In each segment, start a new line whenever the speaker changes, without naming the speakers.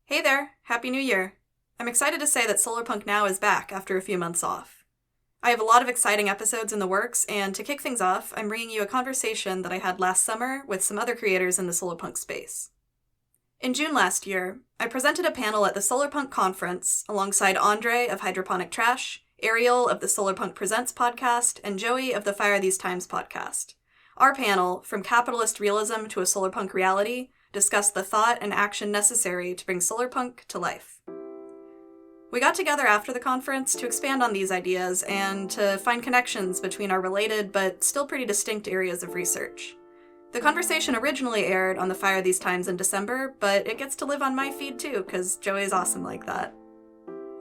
Hey there, Happy New Year! I'm excited to say that Solarpunk Now is back after a few months off. I have a lot of exciting episodes in the works, and to kick things off, I'm bringing you a conversation that I had last summer with some other creators in the Solarpunk space. In June last year, I presented a panel at the Solarpunk Conference alongside Andre of HydroponicTrash, Ariel of the Solarpunk Presents Podcast, and Joey of the Fire These Times podcast. Our panel, From Capitalist Realism to a Solarpunk Reality, discussed the thought and action necessary to bring Solarpunk to life. We got together after the conference to expand on these ideas and to find connections between our related but still pretty distinct areas of research. The conversation originally aired on the Fire These Times in December, but it gets to live on my feed too, because Joey's awesome like that.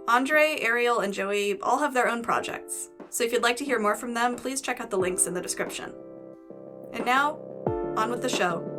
Andre, Ariel, and Joey all have their own projects, so if you'd like to hear more from them, please check out the links in the description. And now, on with the show.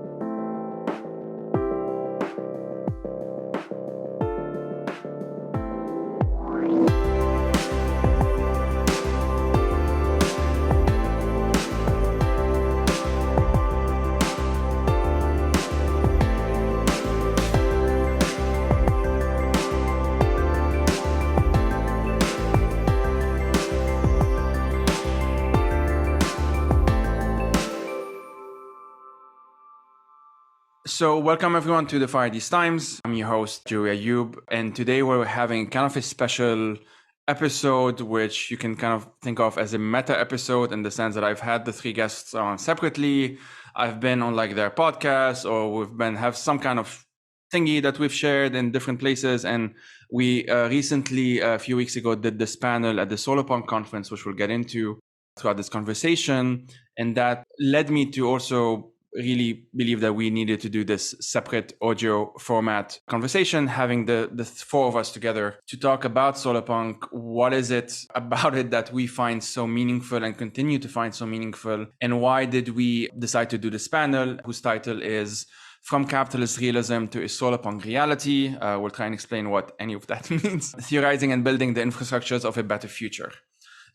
So welcome everyone to the Fire These Times. I'm your host, Joey Ayub, and today we're having kind of a special episode, which you can kind of think of as a meta episode in the sense that I've had the three guests on separately. I've been on like their podcast, or have some kind of thingy that we've shared in different places. And we recently, a few weeks ago, did this panel at the Solarpunk Conference, which we'll get into throughout this conversation. And that led me to also really believe that we needed to do this separate audio format conversation, having the four of us together to talk about Solarpunk. What is it about it that we find so meaningful and continue to find so meaningful? And why did we decide to do this panel, whose title is From Capitalist Realism to a Solarpunk Reality? We'll try and explain what any of that means. Theorizing and building the infrastructures of a better future.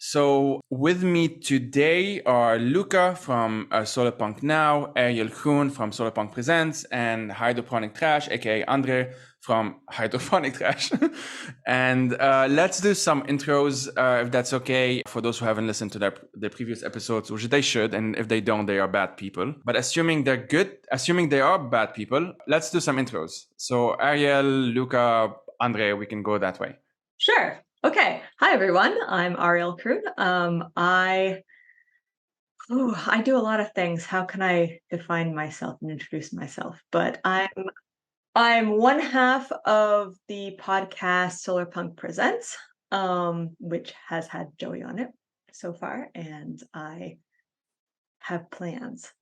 So with me today are Luca from Solarpunk Now, Ariel from Solarpunk Presents, and HydroponicTrash, aka Andre from HydroponicTrash. And let's do some intros, if that's okay, for those who haven't listened to their previous episodes, which they should, and if they don't, they are bad people. But assuming they're good, assuming they are bad people, let's do some intros. So Ariel, Luca, Andre, we can go that way.
Sure. Okay. Hi, everyone. I'm Ariel Kroon. I do a lot of things. How can I define myself and introduce myself? But I'm one half of the podcast Solarpunk Presents, which has had Joey on it so far, and I have plans.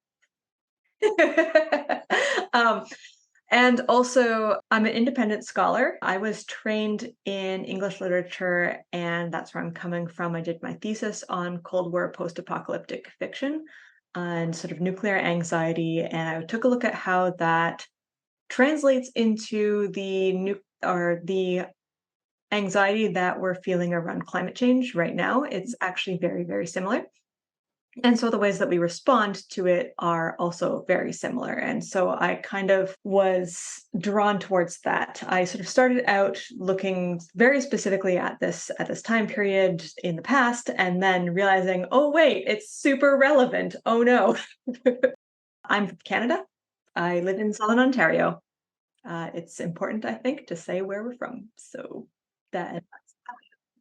And also, I'm an independent scholar. I was trained in English literature, and that's where I'm coming from. I did my thesis on Cold War post-apocalyptic fiction and sort of nuclear anxiety, and I took a look at how that translates into the anxiety that we're feeling around climate change right now. It's actually very, very similar. And so the ways that we respond to it are also very similar. And so I kind of was drawn towards that. I sort of started out looking very specifically at this time period in the past, and then realizing, oh, wait, it's super relevant. Oh, no. I'm from Canada. I live in Southern Ontario. It's important, I think, to say where we're from. So that's,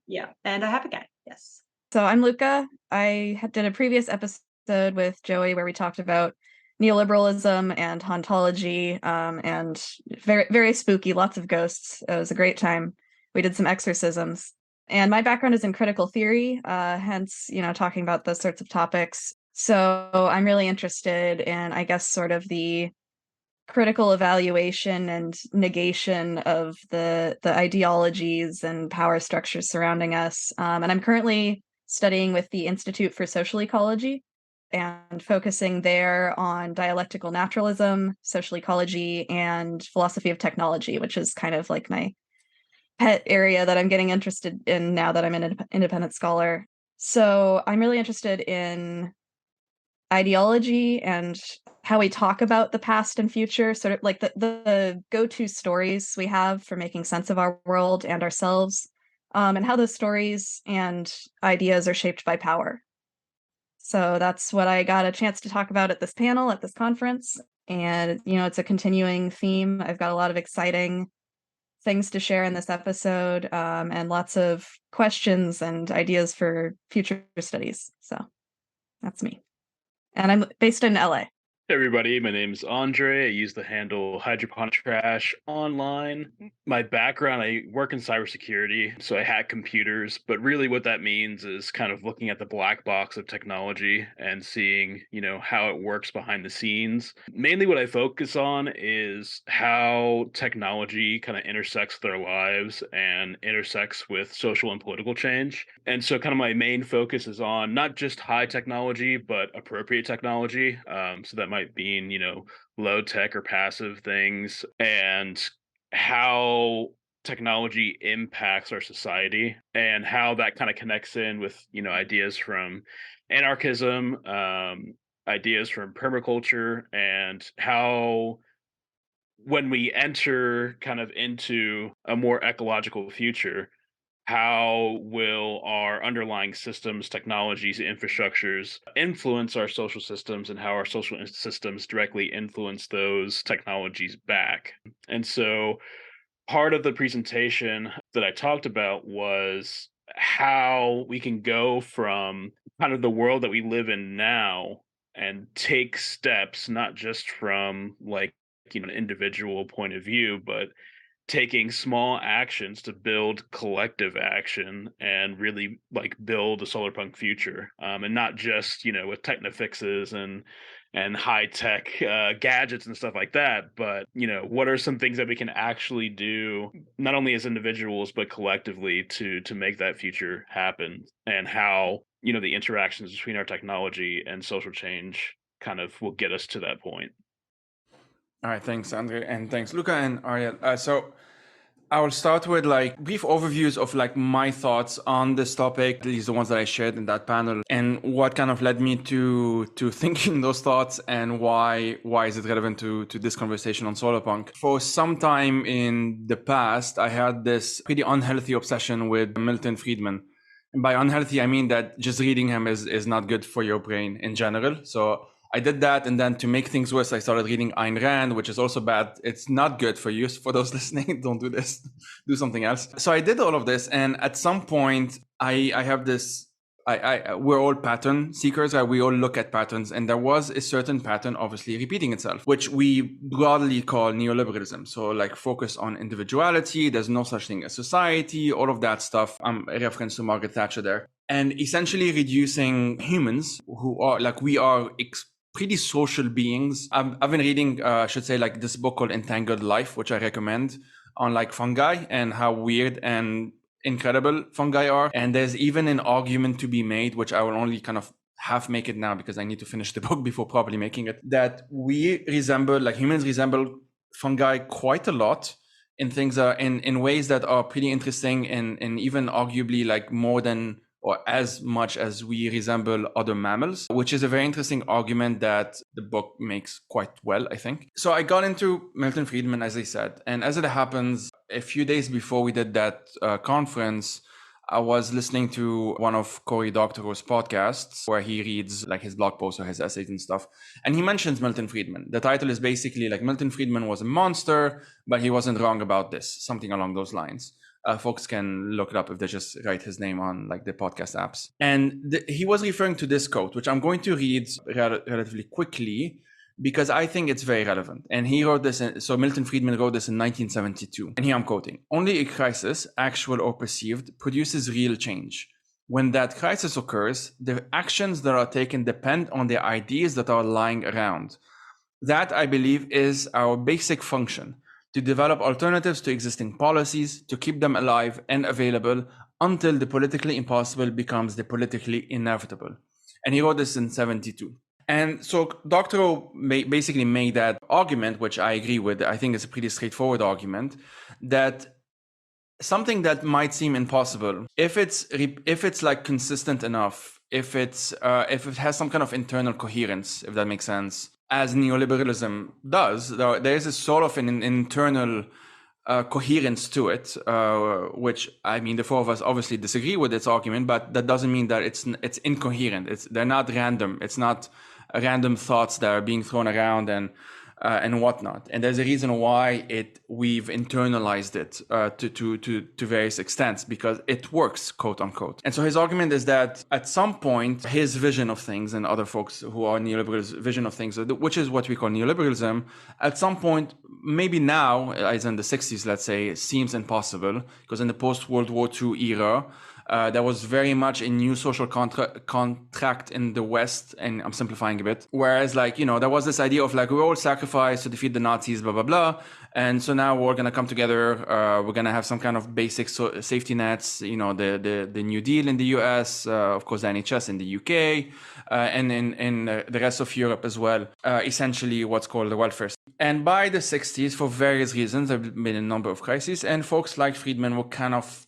yeah. And I have a cat. Yes.
So I'm Luca. I did a previous episode with Joey where we talked about neoliberalism and hauntology, and very, very spooky, lots of ghosts. It was a great time. We did some exorcisms. And my background is in critical theory, hence, talking about those sorts of topics. So I'm really interested in, I guess, sort of the critical evaluation and negation of the ideologies and power structures surrounding us. And I'm currently studying with the Institute for Social Ecology and focusing there on dialectical naturalism, social ecology, and philosophy of technology, which is kind of like my pet area that I'm getting interested in now that I'm an independent scholar. So I'm really interested in
ideology and how we talk about the past and future, sort of like the go-to stories we have for making sense of our world and ourselves, and how those stories and ideas are shaped by power. So that's what I got a chance to talk about at this panel, at this conference. And, it's a continuing theme. I've got a lot of exciting things to share in this episode, and lots of questions and ideas for future studies. So that's me. And I'm based in LA.
Hey everybody, my name is Andre. I use the handle HydroponicTrash online. My background, I work in cybersecurity, so I hack computers, but really what that means is kind of looking at the black box of technology and seeing, how it works behind the scenes. Mainly what I focus on is how technology kind of intersects with our lives and intersects with social and political change. And so kind of my main focus is on not just high technology, but appropriate technology. So that might mean, low tech or passive things, and how technology impacts our society and how that kind of connects in with, ideas from anarchism, ideas from permaculture, and how when we enter kind of into a more ecological future, how will our underlying systems, technologies, infrastructures influence our social systems, and how our social systems directly influence those technologies back. And so part of the presentation that I talked about was how we can go from kind of the world that we live in now and take steps, not just from like, an individual point of view, but taking small actions to build collective action and really like build a solarpunk future, and not just with technofixes and high tech gadgets and stuff like that, but what are some things that we can actually do not only as individuals but collectively to make that future happen, and how the interactions between our technology and social change kind of will get us to that point.
All right, thanks, Andre, and thanks, Luca and Ariel. So I will start with like brief overviews of like my thoughts on this topic, these are the ones that I shared in that panel, and what kind of led me to thinking those thoughts, and why is it relevant to this conversation on Solarpunk. For some time in the past, I had this pretty unhealthy obsession with Milton Friedman. And by unhealthy, I mean that just reading him is not good for your brain in general. So I did that, and then to make things worse, I started reading Ayn Rand, which is also bad. It's not good for you. For those listening, don't do this. Do something else. So I did all of this, and at some point, I have this. We're all pattern seekers. Right? We all look at patterns, and there was a certain pattern, obviously repeating itself, which we broadly call neoliberalism. So, like, focus on individuality. There's no such thing as society. All of that stuff. I'm a reference to Margaret Thatcher there, and essentially reducing humans who are like we are. Pretty social beings. I've been reading, I should say, like this book called Entangled Life, which I recommend, on like fungi and how weird and incredible fungi are. And there's even an argument to be made, which I will only kind of half make it now because I need to finish the book before properly making it, that we resemble, like humans resemble fungi quite a lot in things in ways that are pretty interesting, and even arguably like more than or as much as we resemble other mammals, which is a very interesting argument that the book makes quite well, I think. So I got into Milton Friedman, as I said, and as it happens, a few days before we did that conference, I was listening to one of Cory Doctorow's podcasts where he reads like his blog posts or his essays and stuff. And he mentions Milton Friedman. The title is basically like Milton Friedman was a monster, but he wasn't wrong about this, something along those lines. Folks can look it up if they just write his name on like the podcast apps. And he was referring to this quote, which I'm going to read relatively quickly because I think it's very relevant. And he wrote this, so Milton Friedman wrote this in 1972. And here I'm quoting, "Only a crisis, actual or perceived, produces real change. When that crisis occurs, the actions that are taken depend on the ideas that are lying around. That, I believe, is our basic function, to develop alternatives to existing policies, to keep them alive and available until the politically impossible becomes the politically inevitable." And he wrote this in 72. And so Doctorow basically made that argument, which I agree with. I think it's a pretty straightforward argument, that something that might seem impossible, if it's like consistent enough if it has some kind of internal coherence, if that makes sense, as neoliberalism does. There is a sort of an internal coherence to it, which, I mean, the four of us obviously disagree with its argument, but that doesn't mean that it's incoherent. They're not random. It's not random thoughts that are being thrown around and whatnot. And there's a reason why we've internalized it to various extents, because it works, quote unquote. And so his argument is that at some point, his vision of things, and other folks who are neoliberals' vision of things, which is what we call neoliberalism, at some point, maybe now, as in the 60s, let's say, seems impossible, because in the post-World War II era, there was very much a new social contract in the West, and I'm simplifying a bit. Whereas, like, you know, there was this idea of like, we all sacrifice to defeat the Nazis, blah, blah, blah. And so now we're going to come together. We're going to have some kind of basic safety nets, you know, the New Deal in the US, of course, the NHS in the UK, and in the rest of Europe as well. Essentially what's called the welfare state. And by the 60s, for various reasons, there have been a number of crises, and folks like Friedman were kind of,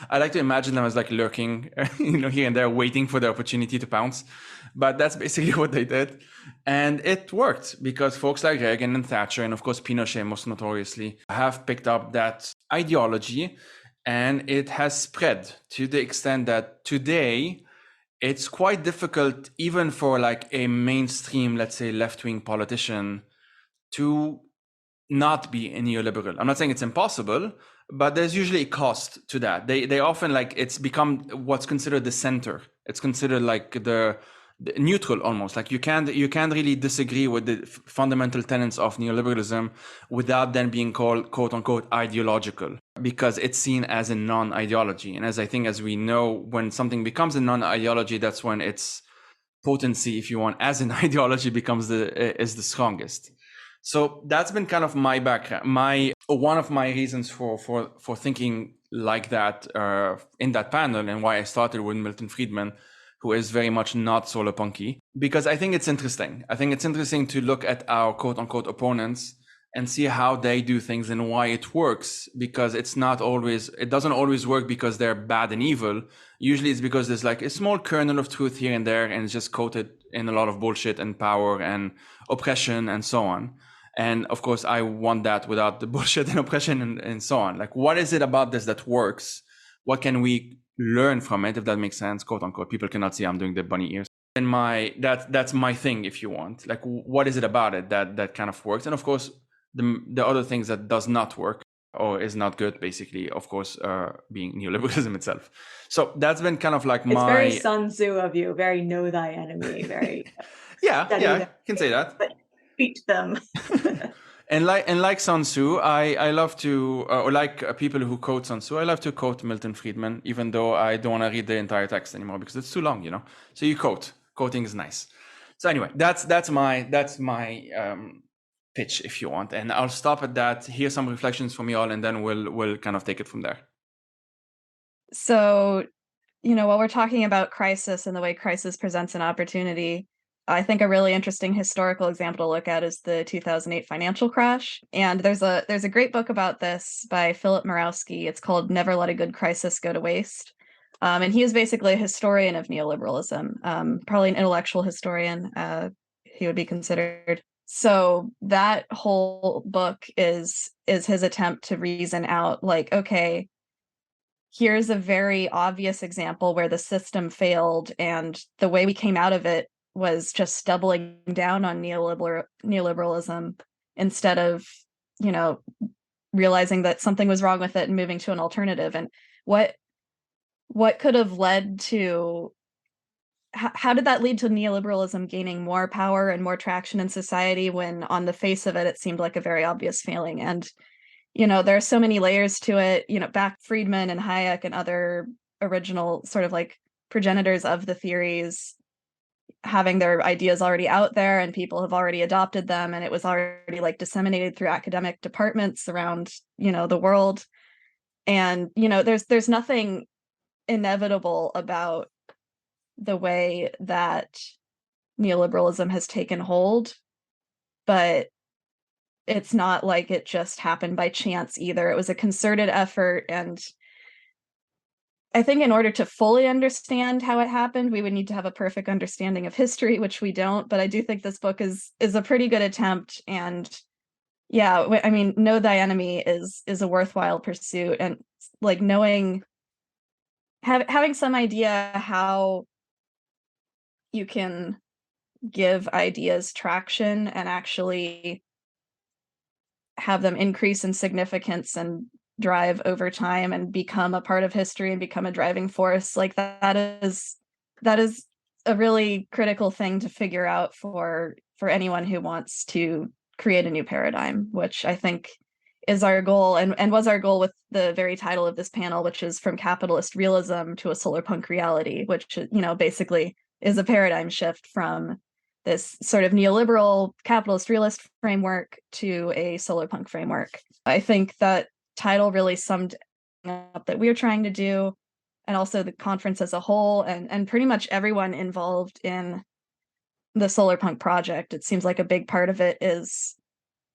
I like to imagine them as like lurking, you know, here and there, waiting for the opportunity to pounce. But that's basically what they did. And it worked, because folks like Reagan and Thatcher, and of course Pinochet most notoriously, have picked up that ideology, and it has spread to the extent that today it's quite difficult even for like a mainstream, let's say, left-wing politician to not be a neoliberal. I'm not saying it's impossible, but there's usually a cost to that. They often, like, it's become what's considered the center. It's considered like the neutral almost. Like you can't really disagree with the fundamental tenets of neoliberalism without then being called, quote unquote, ideological, because it's seen as a non-ideology. And as we know, when something becomes a non-ideology, that's when its potency, if you want, as an ideology is the strongest. So that's been kind of my background, one of my reasons for thinking like that in that panel, and why I started with Milton Friedman, who is very much not solarpunky, because I think it's interesting. I think it's interesting to look at our quote unquote opponents and see how they do things and why it works, because it doesn't always work because they're bad and evil. Usually it's because there's like a small kernel of truth here and there, and it's just coated in a lot of bullshit and power and oppression and so on. And of course, I want that without the bullshit and oppression and so on. Like, what is it about this that works? What can we learn from it, if that makes sense, quote unquote? People cannot see I'm doing the bunny ears. And that's my thing, if you want. Like, what is it about it that kind of works? And of course, the other things that does not work or is not good, basically, of course, being neoliberalism itself. So that's been kind of like
it's very Sun Tzu of you, very know thy enemy, very
yeah, can say that.
But beat them.
And like Sun Tzu, I love to, or like people who quote Sun Tzu, I love to quote Milton Friedman, even though I don't want to read the entire text anymore because it's too long, you know. So you quoting is nice. So anyway, that's my pitch, if you want, and I'll stop at that. Hear some reflections from you all, and then we'll kind of take it from there.
So, you know, while we're talking about crisis and the way crisis presents an opportunity, I think a really interesting historical example to look at is the 2008 financial crash. And there's a great book about this by Philip Murawski. It's called Never Let a Good Crisis Go to Waste. And he is basically a historian of neoliberalism, probably an intellectual historian, he would be considered. So that whole book is his attempt to reason out, like, okay, here's a very obvious example where the system failed, and the way we came out of it was just doubling down on neoliberalism instead of, you know, realizing that something was wrong with it and moving to an alternative. And what could have led to, how did that lead to neoliberalism gaining more power and more traction in society when on the face of it, it seemed like a very obvious failing? And, you know, there are so many layers to it, you know, back Friedman and Hayek and other original sort of like progenitors of the theories having their ideas already out there, and people have already adopted them, and it was already like disseminated through academic departments around, you know, the world. And, you know, there's nothing inevitable about the way that neoliberalism has taken hold, but it's not like it just happened by chance either. It was a concerted effort, and I think in order to fully understand how it happened, we would need to have a perfect understanding of history, which we don't. But I do think this book is a pretty good attempt. And yeah, I mean, know thy enemy is a worthwhile pursuit, and like having some idea how you can give ideas traction and actually have them increase in significance and drive over time and become a part of history and become a driving force. Like that is a really critical thing to figure out for anyone who wants to create a new paradigm, which I think is our goal and was our goal with the very title of this panel, which is From Capitalist Realism to a Solarpunk Reality, which, you know, basically is a paradigm shift from this sort of neoliberal capitalist realist framework to a solarpunk framework. I think that title really summed up that we're trying to do, and also the conference as a whole, and pretty much everyone involved in the Solarpunk project. It seems like a big part of it is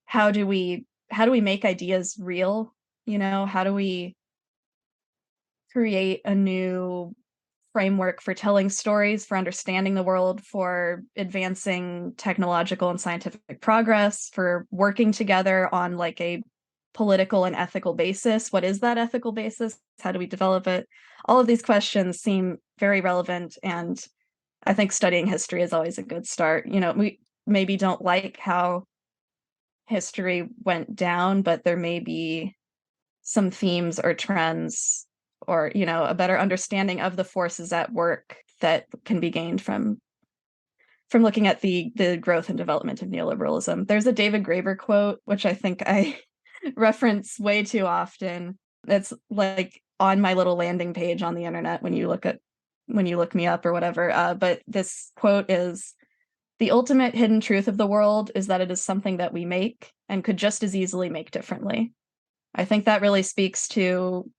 how do we make ideas real? You know, how do we create a new framework for telling stories, for understanding the world, for advancing technological and scientific progress, for working together on like a political and ethical basis. What is that ethical basis? How do we develop it? All of these questions seem very relevant, and I think studying history is always a good start. You know, we maybe don't like how history went down, but there may be some themes or trends or, you know, a better understanding of the forces at work that can be gained from looking at the growth and development of neoliberalism. There's a David Graeber quote, which I think I reference way too often. It's like on my little landing page on the internet when you look me up or whatever. But this quote is, "The ultimate hidden truth of the world is that it is something that we make and could just as easily make differently." I think that really speaks to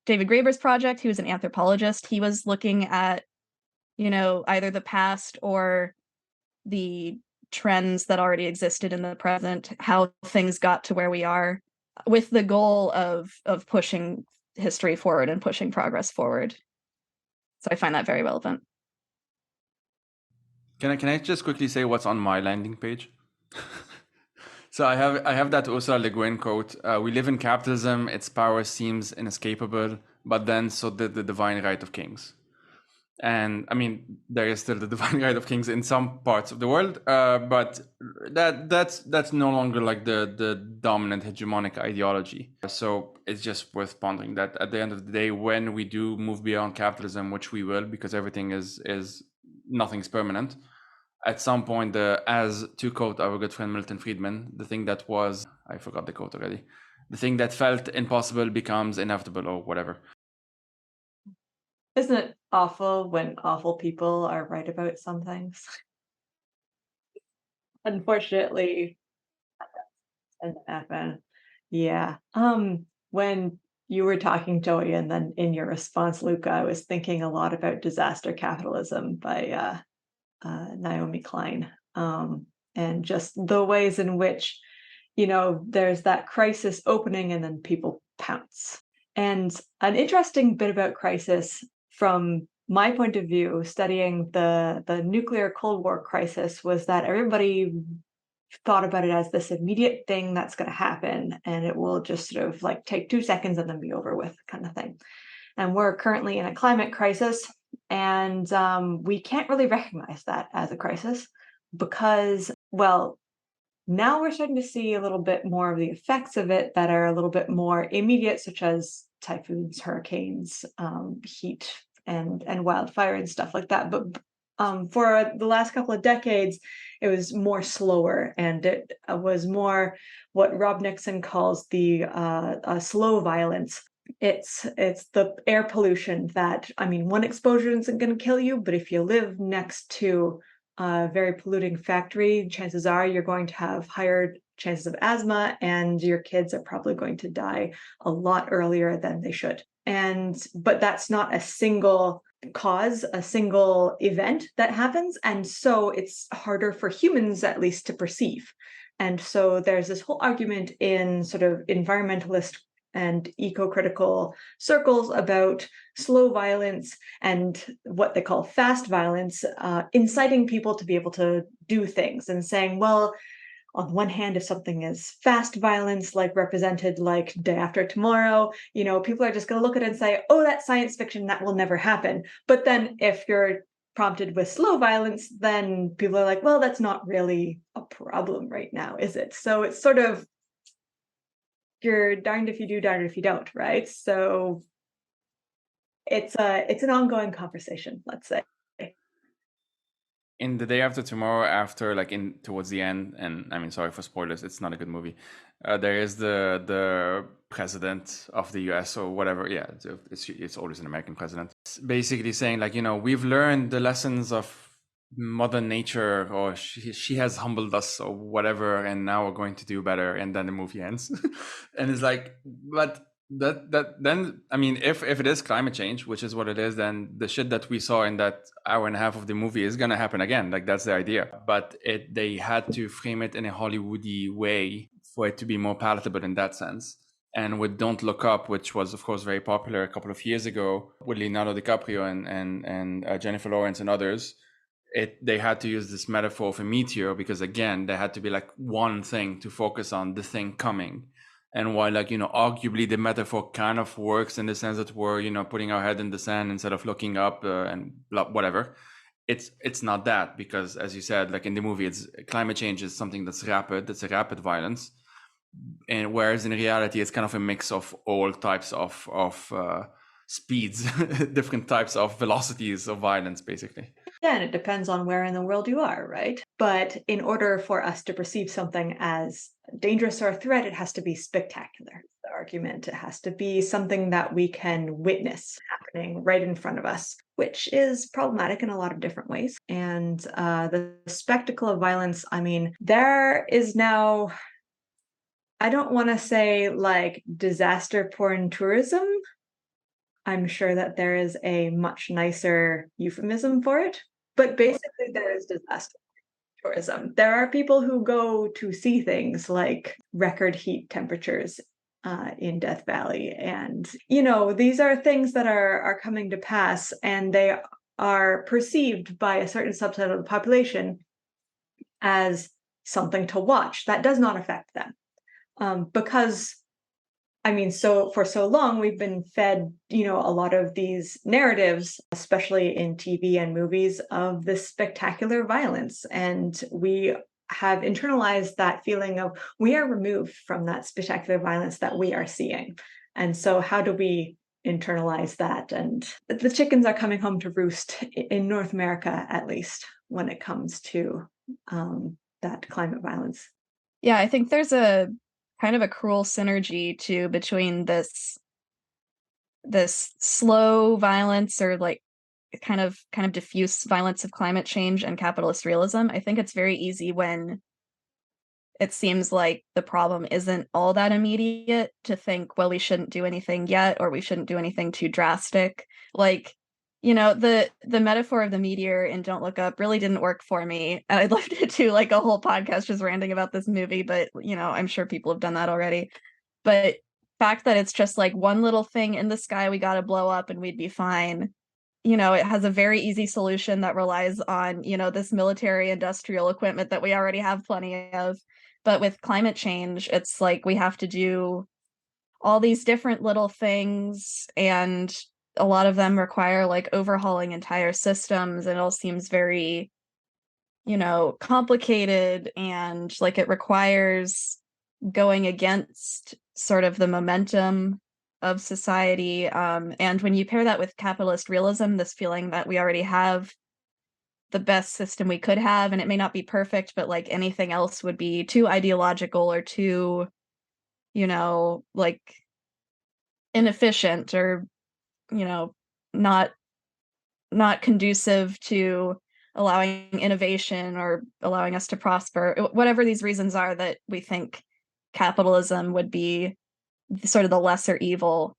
David Graeber's project. He was an anthropologist. He was looking at, you know, either the past or the trends that already existed in the present, how things got to where we are, with the goal of pushing history forward and pushing progress forward. So I find that very relevant.
Can I just quickly say what's on my landing page? So I have that Ursula Le Guin quote. We live in capitalism. Its power seems inescapable, but then so did the divine right of kings. And I mean, there is still the divine right of kings in some parts of the world, but that's no longer like the dominant hegemonic ideology. So it's just worth pondering that at the end of the day, when we do move beyond capitalism, which we will, because everything is nothing's permanent. At some point, as to quote our good friend Milton Friedman, the thing that was, I forgot the quote already, the thing that felt impossible becomes inevitable or whatever.
Isn't it awful when awful people are right about some things? Unfortunately, that doesn't happen. Yeah. When you were talking, Joey, and then in your response, Luca, I was thinking a lot about Disaster Capitalism by Naomi Klein, and just the ways in which, you know, there's that crisis opening and then people pounce. And an interesting bit about crisis from my point of view, studying the nuclear Cold War crisis, was that everybody thought about it as this immediate thing that's going to happen, and it will just sort of like take 2 seconds and then be over with, kind of thing. And we're currently in a climate crisis, and we can't really recognize that as a crisis because, well, now we're starting to see a little bit more of the effects of it that are a little bit more immediate, such as typhoons, hurricanes, heat, and wildfire and stuff like that. But for the last couple of decades, it was more slower, and it was more what Rob Nixon calls the slow violence. It's the air pollution that, I mean, one exposure isn't going to kill you, but if you live next to a very polluting factory, chances are you're going to have higher chances of asthma, and your kids are probably going to die a lot earlier than they should. But that's not a single cause, a single event that happens, and so it's harder for humans at least to perceive. And so there's this whole argument in sort of environmentalist and eco-critical circles about slow violence and what they call fast violence, inciting people to be able to do things and saying, well, on one hand, if something is fast violence, like represented like Day After Tomorrow, people are just going to look at it and say, oh, that's science fiction, that will never happen. But then if you're prompted with slow violence, then people are like, well, that's not really a problem right now, is it? So it's sort of, you're darned if you do, darned if you don't, right? So it's an ongoing conversation, let's say.
In The Day After Tomorrow, after towards the end, and I mean, sorry for spoilers, it's not a good movie. There is the president of the U.S. or whatever. Yeah, it's always an American president. It's basically saying we've learned the lessons of Mother Nature, or she has humbled us or whatever, and now we're going to do better. And then the movie ends, and it's like, but then I mean, if it is climate change, which is what it is, then the shit that we saw in that hour and a half of the movie is gonna happen again. Like, that's the idea. But they had to frame it in a Hollywoody way for it to be more palatable in that sense. And with Don't Look Up, which was of course very popular a couple of years ago with Leonardo DiCaprio and Jennifer Lawrence and others, they had to use this metaphor of a meteor because, again, there had to be like one thing to focus on, the thing coming. And while arguably the metaphor kind of works in the sense that we're putting our head in the sand instead of looking up and whatever, it's not that, because as you said, like in the movie, it's climate change is something that's rapid. It's a rapid violence, and whereas in reality it's kind of a mix of all types of speeds, different types of velocities of violence, basically.
Yeah, and it depends on where in the world you are, right? But in order for us to perceive something as dangerous or a threat, it has to be spectacular. The argument, it has to be something that we can witness happening right in front of us, which is problematic in a lot of different ways. And the spectacle of violence, I mean, there is now, I don't want to say like disaster porn tourism. I'm sure that there is a much nicer euphemism for it, but basically there is disaster tourism. There are people who go to see things like record heat temperatures in Death Valley, and these are things that are coming to pass, and they are perceived by a certain subset of the population as something to watch. That does not affect them because, I mean, so for so long, we've been fed, a lot of these narratives, especially in TV and movies, of this spectacular violence. And we have internalized that feeling of we are removed from that spectacular violence that we are seeing. And so how do we internalize that? And the chickens are coming home to roost in North America, at least, when it comes to that climate violence.
Yeah, I think there's a kind of a cruel synergy too between this slow violence, or like kind of diffuse violence of climate change, and capitalist realism. I think it's very easy when it seems like the problem isn't all that immediate to think, well, we shouldn't do anything yet, or we shouldn't do anything too drastic. Like, the metaphor of the meteor in Don't Look Up really didn't work for me. And I'd love to do like a whole podcast just ranting about this movie, but I'm sure people have done that already. But fact that it's just like one little thing in the sky we got to blow up and we'd be fine. It has a very easy solution that relies on, this military industrial equipment that we already have plenty of. But with climate change, it's like we have to do all these different little things, and a lot of them require like overhauling entire systems. It all seems very, complicated, and like it requires going against sort of the momentum of society. And when you pair that with capitalist realism, this feeling that we already have the best system we could have, and it may not be perfect, but like anything else would be too ideological or too, like inefficient, or not conducive to allowing innovation or allowing us to prosper, whatever these reasons are that we think capitalism would be sort of the lesser evil.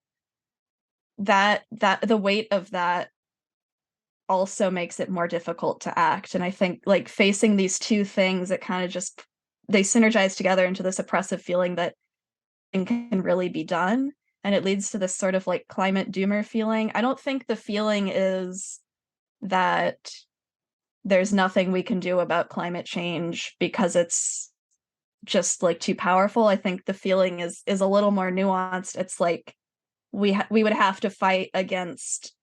That the weight of that also makes it more difficult to act. And I think like facing these two things, it kind of just, they synergize together into this oppressive feeling that can really be done. and it leads to this sort of like climate doomer feeling. I don't think the feeling is that there's nothing we can do about climate change because it's just like too powerful. I think the feeling is a little more nuanced. It's like we would have to fight against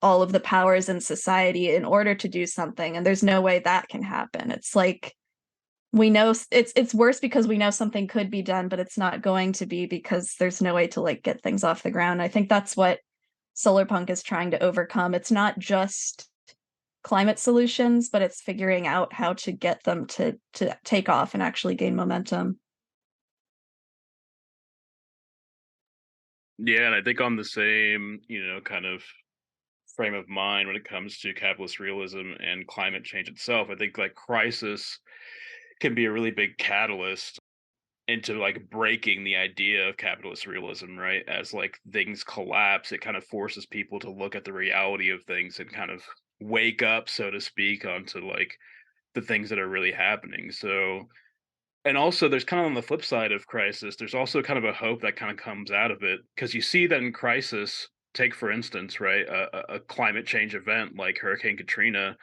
all of the powers in society in order to do something, and there's no way that can happen. It's like we know it's worse because we know something could be done, but it's not going to be because there's no way to like get things off the ground. I think that's what Solarpunk is trying to overcome. It's not just climate solutions, but it's figuring out how to get them to take off and actually gain momentum.
Yeah, and I think on the same, kind of frame of mind when it comes to capitalist realism and climate change itself, I think like crisis can be a really big catalyst into like breaking the idea of capitalist realism, right? As like things collapse, it kind of forces people to look at the reality of things and kind of wake up, so to speak, onto like the things that are really happening. So, and also there's kind of on the flip side of crisis, there's also kind of a hope that kind of comes out of it, because you see that in crisis, take for instance, right, a climate change event like Hurricane Katrina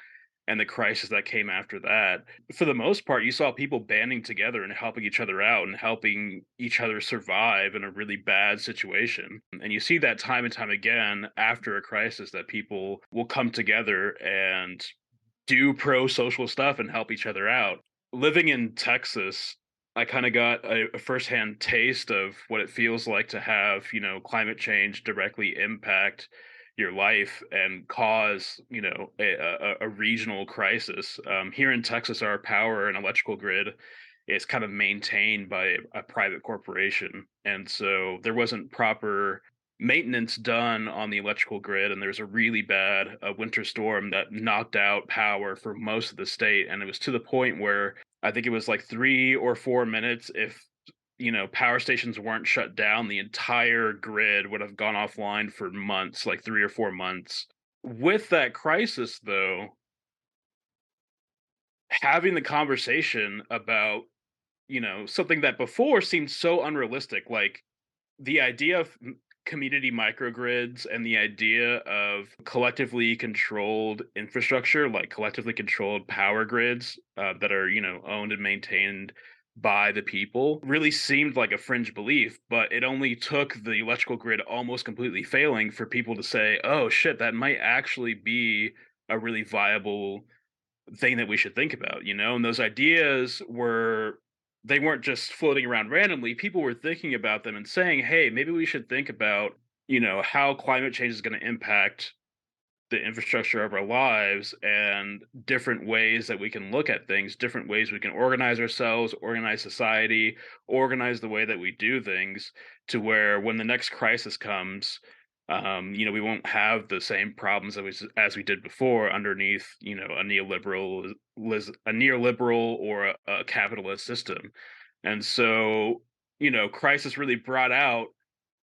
and the crisis that came after that, for the most part, you saw people banding together and helping each other out and helping each other survive in a really bad situation. And you see that time and time again after a crisis, that people will come together and do pro-social stuff and help each other out. Living in Texas, I kind of got a firsthand taste of what it feels like to have, climate change directly impact your life and cause, a regional crisis. Here in Texas, our power and electrical grid is kind of maintained by a private corporation. And so there wasn't proper maintenance done on the electrical grid, and there's a really bad winter storm that knocked out power for most of the state. And it was to the point where I think it was like 3 or 4 minutes, if power stations weren't shut down, the entire grid would have gone offline for months, like 3 or 4 months. With that crisis, though, having the conversation about, something that before seemed so unrealistic, like the idea of community microgrids and the idea of collectively controlled infrastructure, like collectively controlled power grids that are, owned and maintained by the people, really seemed like a fringe belief. But it only took the electrical grid almost completely failing for people to say, oh shit, that might actually be a really viable thing that we should think about, and those ideas they weren't just floating around randomly. People were thinking about them and saying, hey, maybe we should think about, how climate change is going to impact the infrastructure of our lives, and different ways that we can look at things, different ways we can organize ourselves, organize society, organize the way that we do things, to where when the next crisis comes, we won't have the same problems as we did before underneath, a neoliberal or a capitalist system. And so, crisis really brought out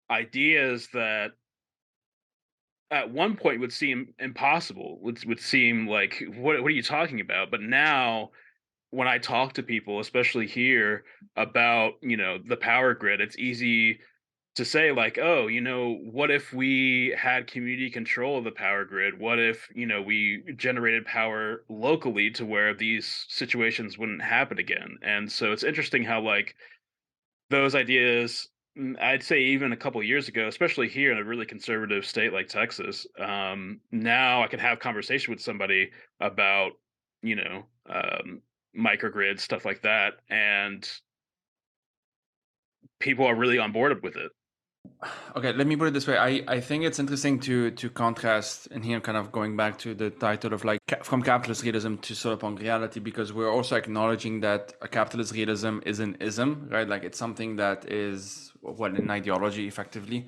ideas that at one point would seem impossible, would seem like, what are you talking about? But now when I talk to people, especially here, about, the power grid, it's easy to say like, oh, what if we had community control of the power grid? What if, we generated power locally to where these situations wouldn't happen again? And so it's interesting how like those ideas, I'd say even a couple of years ago, especially here in a really conservative state like Texas, now I can have conversation with somebody about, you know, um, microgrids, stuff like that, and people are really on board with it.
Okay, let me put it this way. I think it's interesting to contrast, and here kind of going back to the title of like from capitalist realism to Solarpunk reality, because we're also acknowledging that a capitalist realism is an ism, right? Like it's something that is an ideology effectively.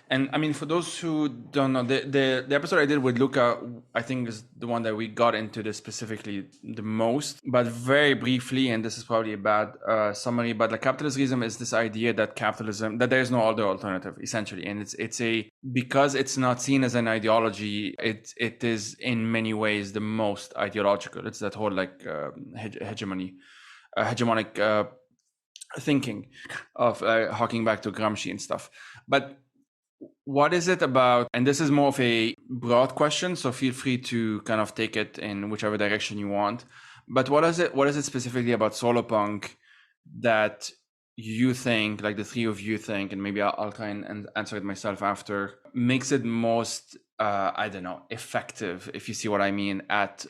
And I mean, for those who don't know, the episode I did with Luca, I think is the one that we got into this specifically the most. But very briefly, and this is probably a bad summary, but like capitalist realism is this idea that that there is no other alternative, essentially, and because it's not seen as an ideology, it is in many ways the most ideological. It's that whole like hegemonic thinking of harking back to Gramsci and stuff, but what is it about, and this is more of a broad question, so feel free to kind of take it in whichever direction you want, but what is it specifically about Solarpunk that you think, like the three of you think, and maybe I'll try and answer it myself after, makes it most I don't know, effective, if you see what I mean, at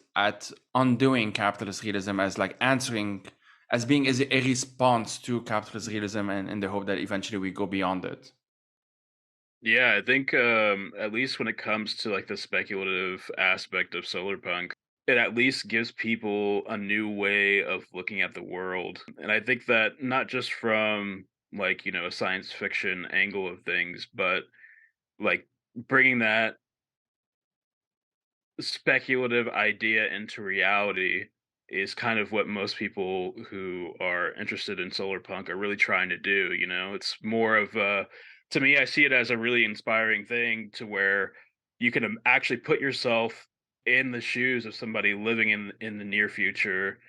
undoing capitalist realism, as like answering, as being as a response to capitalist realism, and in the hope that eventually we go beyond it.
Yeah, I think at least when it comes to like the speculative aspect of Solarpunk, it at least gives people a new way of looking at the world. And I think that not just from like, a science fiction angle of things, but like bringing that speculative idea into reality is kind of what most people who are interested in solar punk are really trying to do. It's more of to me, I see it as a really inspiring thing to where you can actually put yourself in the shoes of somebody living in the near future,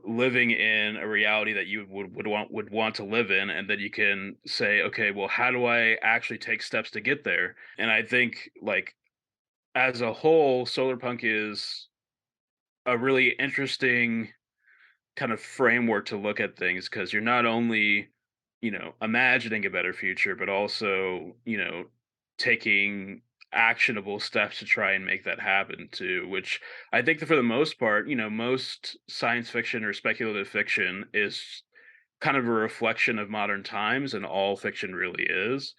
living in a reality that you would want to live in, and then you can say, okay, well, how do I actually take steps to get there? And I think, like, as a whole, Solarpunk is a really interesting kind of framework to look at things, because you're not only, imagining a better future, but also, taking actionable steps to try and make that happen too, which I think that for the most part, most science fiction or speculative fiction is kind of a reflection of modern times, and all fiction really is.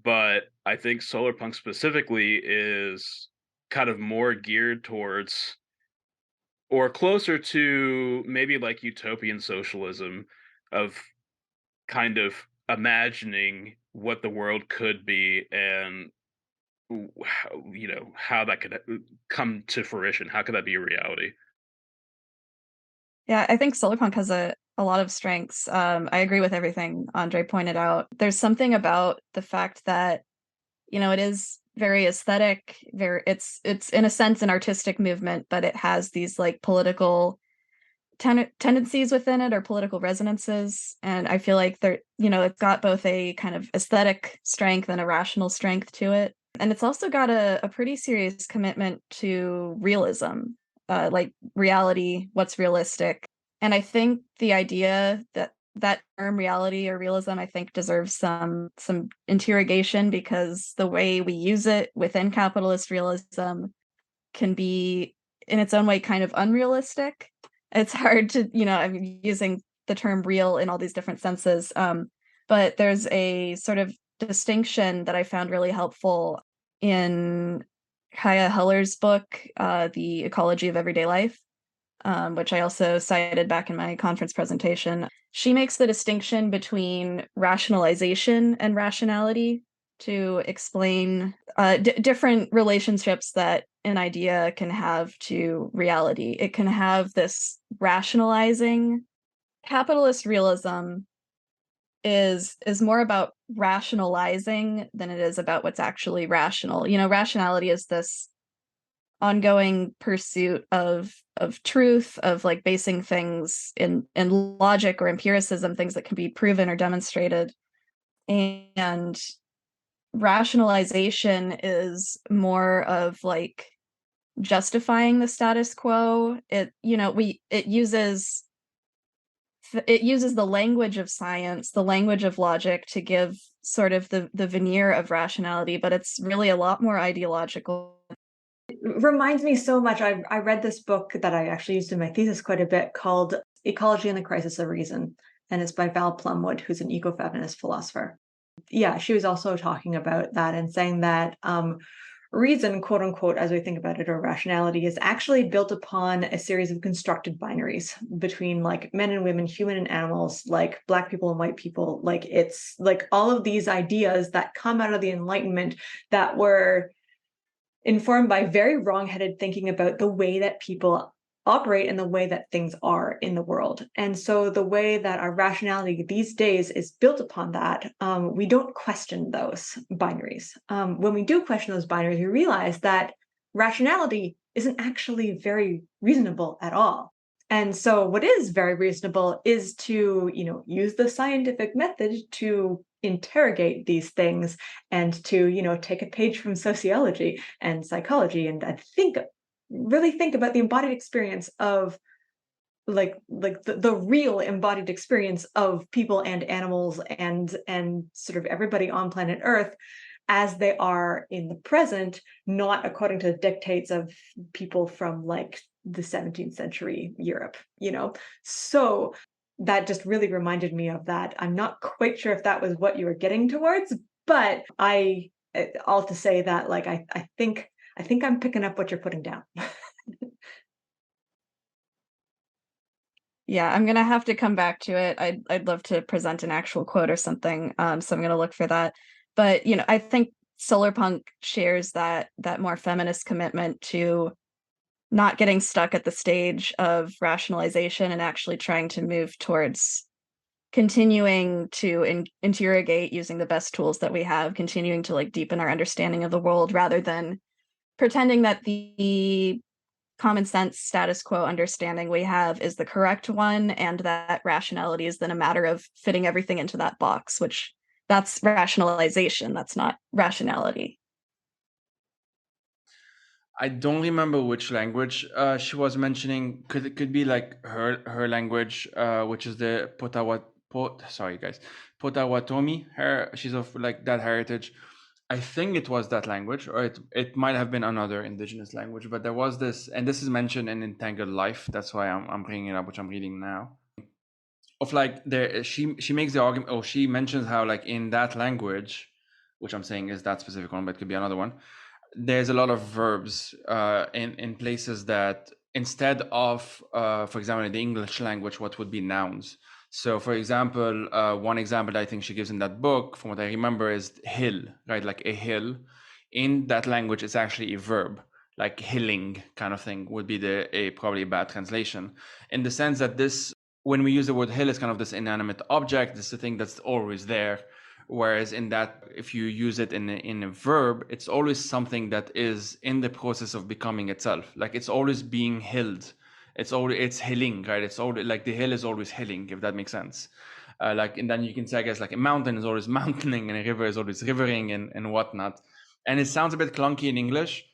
But I think Solarpunk specifically is kind of more geared towards, or closer to, maybe like utopian socialism, of kind of imagining what the world could be, and how that could come to fruition. How could that be a reality?
Yeah, I think Solarpunk has a lot of strengths. I agree with everything Andre pointed out. There's something about the fact that, it is very aesthetic, it's in a sense an artistic movement, but it has these like political tendencies within it, or political resonances. And I feel like it's got both a kind of aesthetic strength and a rational strength to it. And it's also got a pretty serious commitment to realism, like reality, what's realistic. And I think the idea that term reality or realism, I think, deserves some interrogation, because the way we use it within capitalist realism can be in its own way kind of unrealistic. It's hard to, I'm using the term real in all these different senses. But there's a sort of distinction that I found really helpful in Kaya Heller's book, The Ecology of Everyday Life, which I also cited back in my conference presentation. She makes the distinction between rationalization and rationality to explain different relationships that an idea can have to reality. It can have this rationalizing. Capitalist realism is more about rationalizing than it is about what's actually rational. Rationality is this ongoing pursuit of truth, of like basing things in logic or empiricism, things that can be proven or demonstrated. And rationalization is more of like justifying the status quo. It uses the language of science, the language of logic, to give sort of the veneer of rationality, but it's really a lot more ideological.
It reminds me so much. I read this book that I actually used in my thesis quite a bit, called Ecology and the Crisis of Reason, and it's by Val Plumwood, who's an ecofeminist philosopher. Yeah, she was also talking about that and saying that reason, quote unquote, as we think about it, or rationality, is actually built upon a series of constructed binaries between like men and women, human and animals, like Black people and white people. Like it's like all of these ideas that come out of the Enlightenment that were informed by very wrong-headed thinking about the way that people operate and the way that things are in the world. And so the way that our rationality these days is built upon that, we don't question those binaries. When we do question those binaries, we realize that rationality isn't actually very reasonable at all. And so what is very reasonable is to, use the scientific method to interrogate these things and to, take a page from sociology and psychology and really think about the embodied experience of the real embodied experience of people and animals and sort of everybody on planet Earth as they are in the present, not according to the dictates of people from like the 17th century Europe, So that just really reminded me of that. I'm not quite sure if that was what you were getting towards, but all to say that like I think I'm picking up what you're putting down.
Yeah, I'm gonna have to come back to it. I'd love to present an actual quote or something. So I'm gonna look for that. But I think Solarpunk shares that more feminist commitment to not getting stuck at the stage of rationalization and actually trying to move towards continuing to interrogate using the best tools that we have, continuing to like deepen our understanding of the world rather than pretending that the common sense status quo understanding we have is the correct one and that rationality is then a matter of fitting everything into that box, which that's rationalization, that's not rationality.
I don't remember which language she was mentioning. Could be like her language, which is the Potawatomi. She's of like that heritage. I think it was that language, or it might have been another indigenous language. But there was this, and this is mentioned in Entangled Life. That's why I'm bringing it up, which I'm reading now. Of like there, she makes the argument, or she mentions how like in that language, which I'm saying is that specific one, but it could be another one. There's a lot of verbs in places that instead of, for example, in the English language, what would be nouns. So, for example, one example that I think she gives in that book, from what I remember, is hill, right? Like a hill. In that language, it's actually a verb, like hilling kind of thing would be probably a bad translation, in the sense that when we use the word hill, it's kind of this inanimate object. It's the thing that's always there. Whereas in that, if you use it in a verb, it's always something that is in the process of becoming itself. Like it's always being hilled. It's hilling, right? It's always like the hill is always hilling, if that makes sense. And then you can say, I guess, like a mountain is always mountaining and a river is always rivering and whatnot. And it sounds a bit clunky in English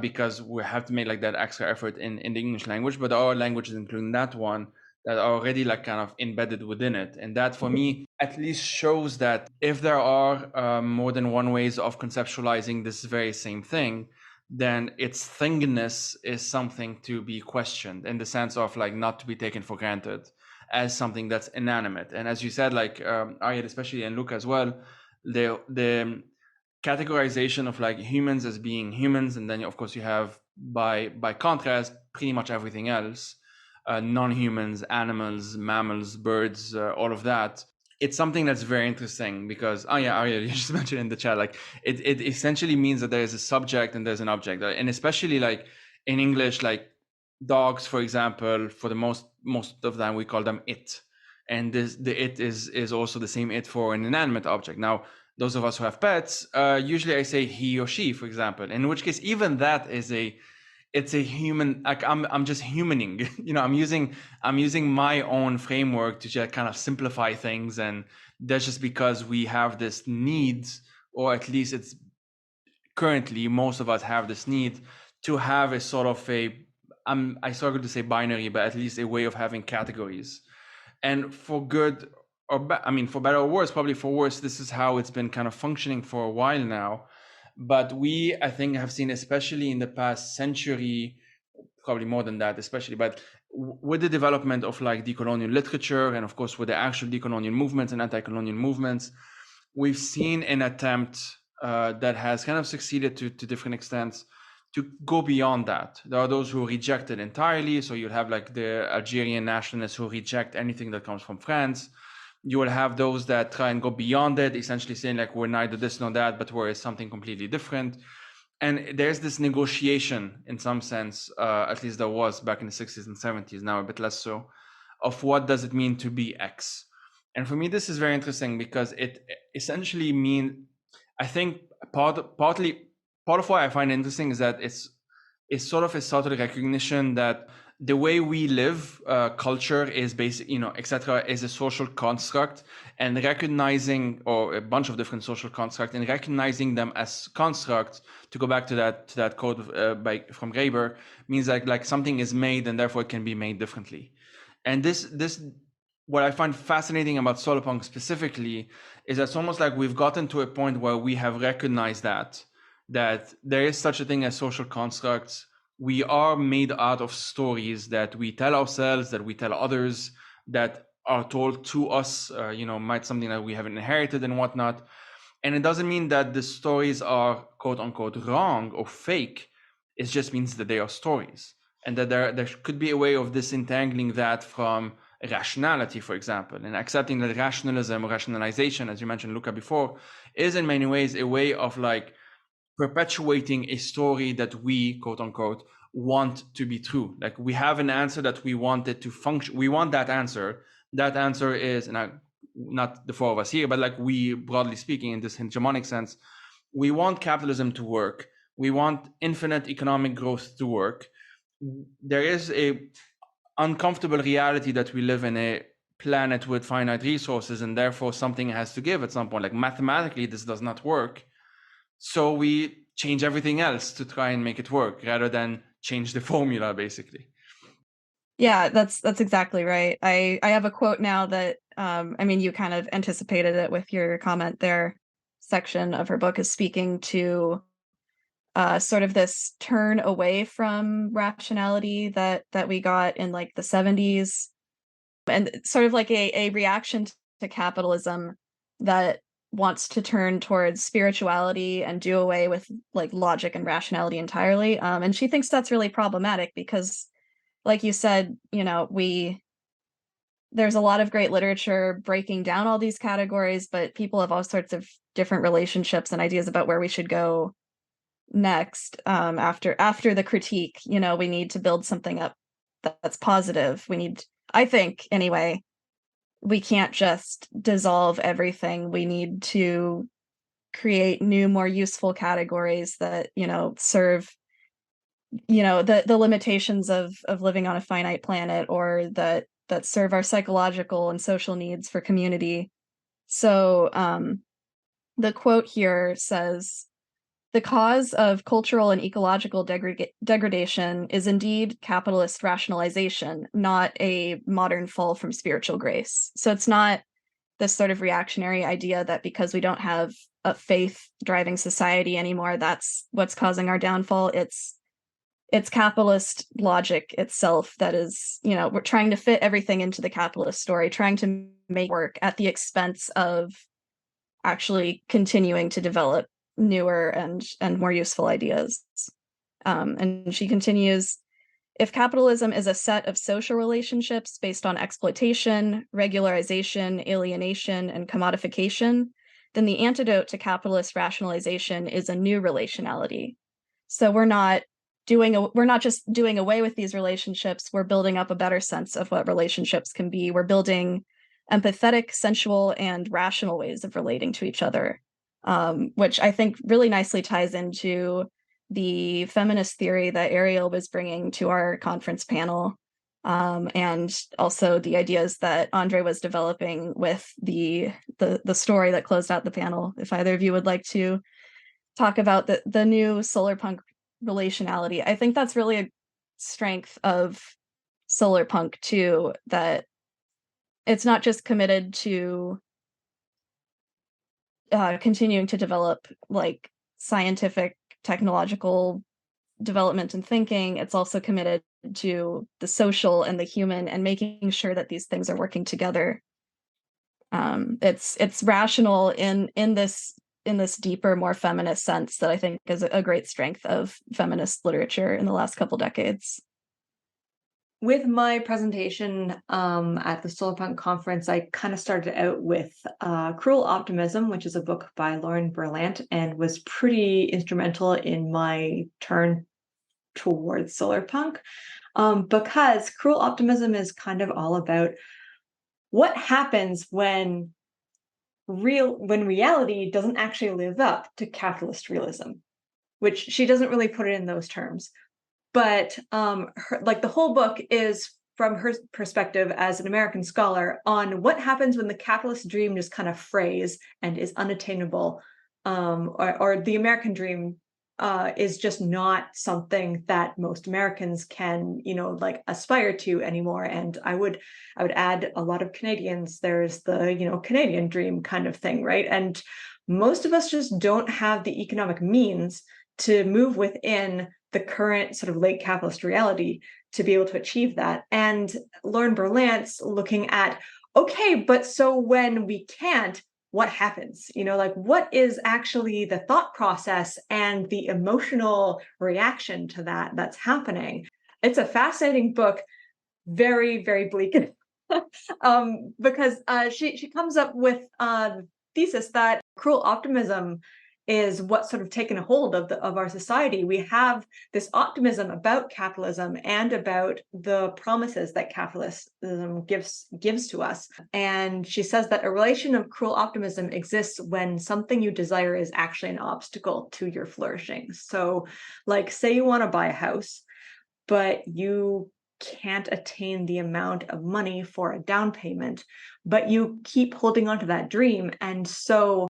because we have to make like that extra effort in the English language, but our languages, including that one, that are already like kind of embedded within it. And that for me at least shows that if there are more than one ways of conceptualizing this very same thing, then its thingness is something to be questioned, in the sense of like not to be taken for granted as something that's inanimate. And as you said, like Ariel especially, and Luca as well, the categorization of like humans as being humans, and then of course you have by contrast pretty much everything else, non-humans, animals, mammals, birds, all of that. It's something that's very interesting because, Ariel, you just mentioned in the chat, like it essentially means that there is a subject and there's an object. And especially like in English, like dogs, for example, for the most of the time we call them it. And the it is also the same it for an inanimate object. Now, those of us who have pets, usually I say he or she, for example, in which case even that is it's a human, like I'm just humaning, I'm using my own framework to just kind of simplify things. And that's just because we have this need, or at least it's currently most of us have this need to have a sort of I struggle to say binary, but at least a way of having categories. And for good or for better or worse, probably for worse, this is how it's been kind of functioning for a while now. But we, I think, have seen, especially in the past century, probably more than that, especially, but with the development of like decolonial literature, and of course with the actual decolonial movements and anti-colonial movements, we've seen an attempt that has kind of succeeded to different extents to go beyond that. There are those who reject it entirely. So you'll have like the Algerian nationalists who reject anything that comes from France. You will have those that try and go beyond it, essentially saying like, we're neither this nor that, but we're something completely different. And there's this negotiation in some sense, at least there was back in the 60s and 70s, now a bit less so, of what does it mean to be X. And for me, this is very interesting because it essentially means, I think part of why I find it interesting is that it's sort of a subtle recognition that the way we live, culture is basic, etc., is a social construct, and recognizing, or a bunch of different social constructs, and recognizing them as constructs, to go back to that quote from Graeber, means like something is made and therefore it can be made differently. And this what I find fascinating about Solarpunk specifically is that it's almost like we've gotten to a point where we have recognized that there is such a thing as social constructs. We are made out of stories that we tell ourselves, that we tell others, that are told to us, might something that we have inherited and whatnot. And it doesn't mean that the stories are quote unquote wrong or fake. It just means that they are stories, and that there could be a way of disentangling that from rationality, for example, and accepting that rationalism or rationalization, as you mentioned, Luca, before, is in many ways a way of like perpetuating a story that we, quote unquote, want to be true. Like we have an answer that we want it to function. We want that answer. That answer is, and not the four of us here, but like we, broadly speaking, in this hegemonic sense, we want capitalism to work. We want infinite economic growth to work. There is a uncomfortable reality that we live in a planet with finite resources, and therefore something has to give at some point. Like mathematically, this does not work. So we change everything else to try and make it work rather than change the formula, basically.
Yeah, that's exactly right. I have a quote now that, you kind of anticipated it with your comment there. Section of her book is speaking to sort of this turn away from rationality that we got in like the 70s, and sort of like a reaction to capitalism that wants to turn towards spirituality and do away with like logic and rationality entirely. And she thinks that's really problematic because, like you said, there's a lot of great literature breaking down all these categories, but people have all sorts of different relationships and ideas about where we should go next. After the critique, we need to build something up that's positive. I think anyway, we can't just dissolve everything. We need to create new, more useful categories that, serve, the limitations of living on a finite planet, or that serve our psychological and social needs for community. So the quote here says, "The cause of cultural and ecological degradation is indeed capitalist rationalization, not a modern fall from spiritual grace." So it's not this sort of reactionary idea that because we don't have a faith driving society anymore, that's what's causing our downfall. It's capitalist logic itself that is, we're trying to fit everything into the capitalist story, trying to make work at the expense of actually continuing to develop newer and more useful ideas. And she continues, "If capitalism is a set of social relationships based on exploitation, regularization, alienation, and commodification, then the antidote to capitalist rationalization is a new relationality." So we're not just doing away with these relationships, we're building up a better sense of what relationships can be. We're building empathetic, sensual, and rational ways of relating to each other, which I think really nicely ties into the feminist theory that Ariel was bringing to our conference panel, and also the ideas that Andre was developing with the story that closed out the panel. If either of you would like to talk about the new Solarpunk relationality, I think that's really a strength of Solarpunk too, that it's not just committed to continuing to develop like scientific, technological development and thinking. It's also committed to the social and the human and making sure that these things are working together. It's rational in this deeper, more feminist sense that I think is a great strength of feminist literature in the last couple decades.
With my presentation at the Solarpunk Conference, I kind of started out with Cruel Optimism, which is a book by Lauren Berlant, and was pretty instrumental in my turn towards Solarpunk, because Cruel Optimism is kind of all about what happens when reality doesn't actually live up to capitalist realism, which she doesn't really put it in those terms. But like the whole book is from her perspective as an American scholar on what happens when the capitalist dream just kind of frays and is unattainable, or the American dream is just not something that most Americans can, like aspire to anymore. And I would add a lot of Canadians. There's the, Canadian dream kind of thing, right? And most of us just don't have the economic means to move within the current sort of late capitalist reality to be able to achieve that. And Lauren Berlant's looking at, okay, but so when we can't, what happens? Like what is actually the thought process and the emotional reaction to that's happening? It's a fascinating book, very, very bleak. Because she comes up with the thesis that cruel optimism is what's sort of taken a hold of our society. We have this optimism about capitalism and about the promises that capitalism gives to us. And she says that a relation of cruel optimism exists when something you desire is actually an obstacle to your flourishing. So, like, say you want to buy a house, but you can't attain the amount of money for a down payment, but you keep holding on to that dream. And so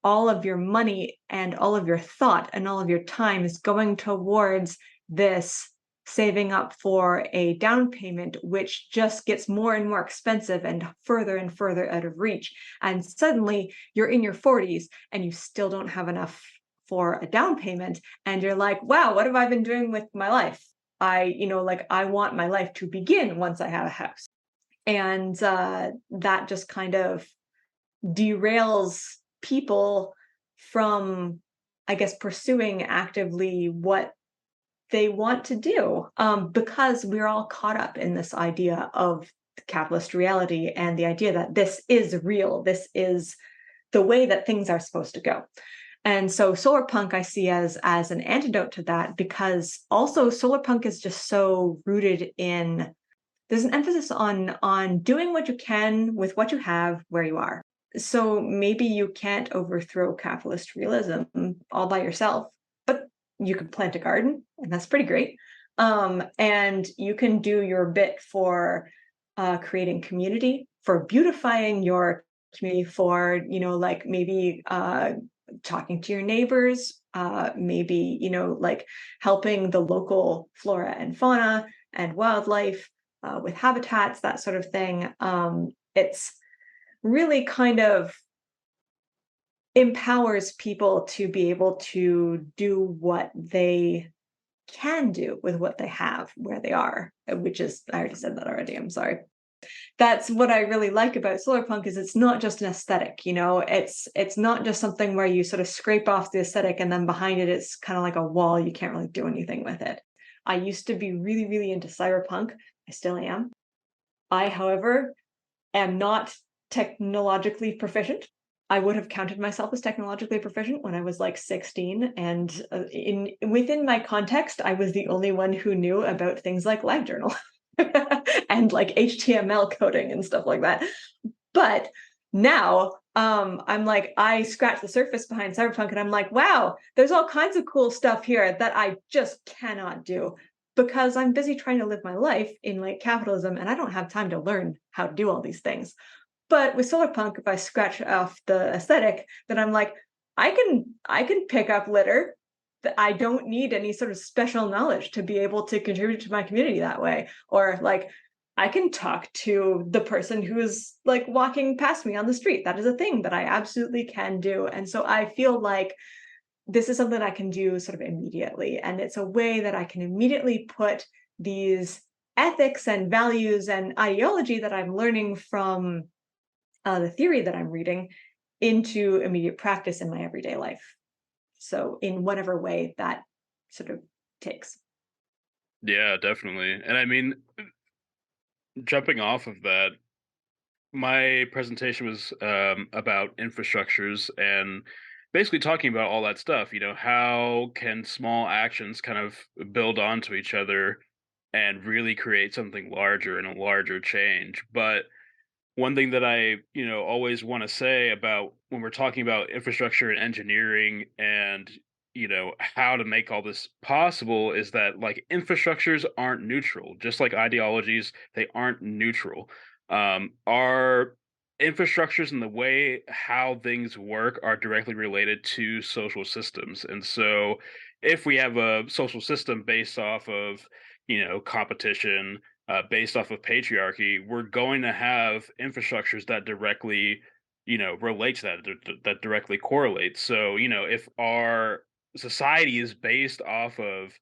all of your money and all of your thought and all of your time is going towards this saving up for a down payment, which just gets more and more expensive and further out of reach. And suddenly you're in your 40s and you still don't have enough for a down payment. And you're like, wow, what have I been doing with my life? I want my life to begin once I have a house. And that just kind of derails people from, I guess, pursuing actively what they want to do, because we're all caught up in this idea of capitalist reality and the idea that this is real, this is the way that things are supposed to go. And so Solarpunk I see as an antidote to that, because also Solarpunk is just so rooted in, there's an emphasis on doing what you can with what you have where you are. So maybe you can't overthrow capitalist realism all by yourself, but you can plant a garden, and that's pretty great. And you can do your bit for creating community, for beautifying your community, for, like maybe talking to your neighbors, maybe, like helping the local flora and fauna and wildlife with habitats, that sort of thing. It's really kind of empowers people to be able to do what they can do with what they have where they are, which is, I already said that already, I'm sorry. That's what I really like about Solarpunk, is it's not just an aesthetic, it's not just something where you sort of scrape off the aesthetic and then behind it it's kind of like a wall, you can't really do anything with it. I used to be really, really into cyberpunk. I still am. I, however, am not technologically proficient. I would have counted myself as technologically proficient when I was like 16, and within my context, I was the only one who knew about things like LiveJournal and like HTML coding and stuff like that. But now I'm like, I scratch the surface behind cyberpunk and I'm like, wow, there's all kinds of cool stuff here that I just cannot do because I'm busy trying to live my life in late capitalism and I don't have time to learn how to do all these things. But with Solarpunk, if I scratch off the aesthetic, then I'm like, I can pick up litter. That I don't need any sort of special knowledge to be able to contribute to my community that way. Or like, I can talk to the person who's like walking past me on the street. That is a thing that I absolutely can do. And so I feel like this is something I can do sort of immediately. And it's a way that I can immediately put these ethics and values and ideology that I'm learning from the theory that I'm reading into immediate practice in my everyday life. So in whatever way that sort of takes.
Yeah, definitely. And I mean, jumping off of that, my presentation was about infrastructures and basically talking about all that stuff. How can small actions kind of build onto each other and really create something larger and a larger change? But one thing that I, always want to say about when we're talking about infrastructure and engineering and, how to make all this possible is that like infrastructures aren't neutral, just like ideologies, they aren't neutral. Our infrastructures and the way how things work are directly related to social systems. And so if we have a social system based off of, competition, based off of patriarchy, we're going to have infrastructures that directly, relate to that directly correlate. So, if our society is based off of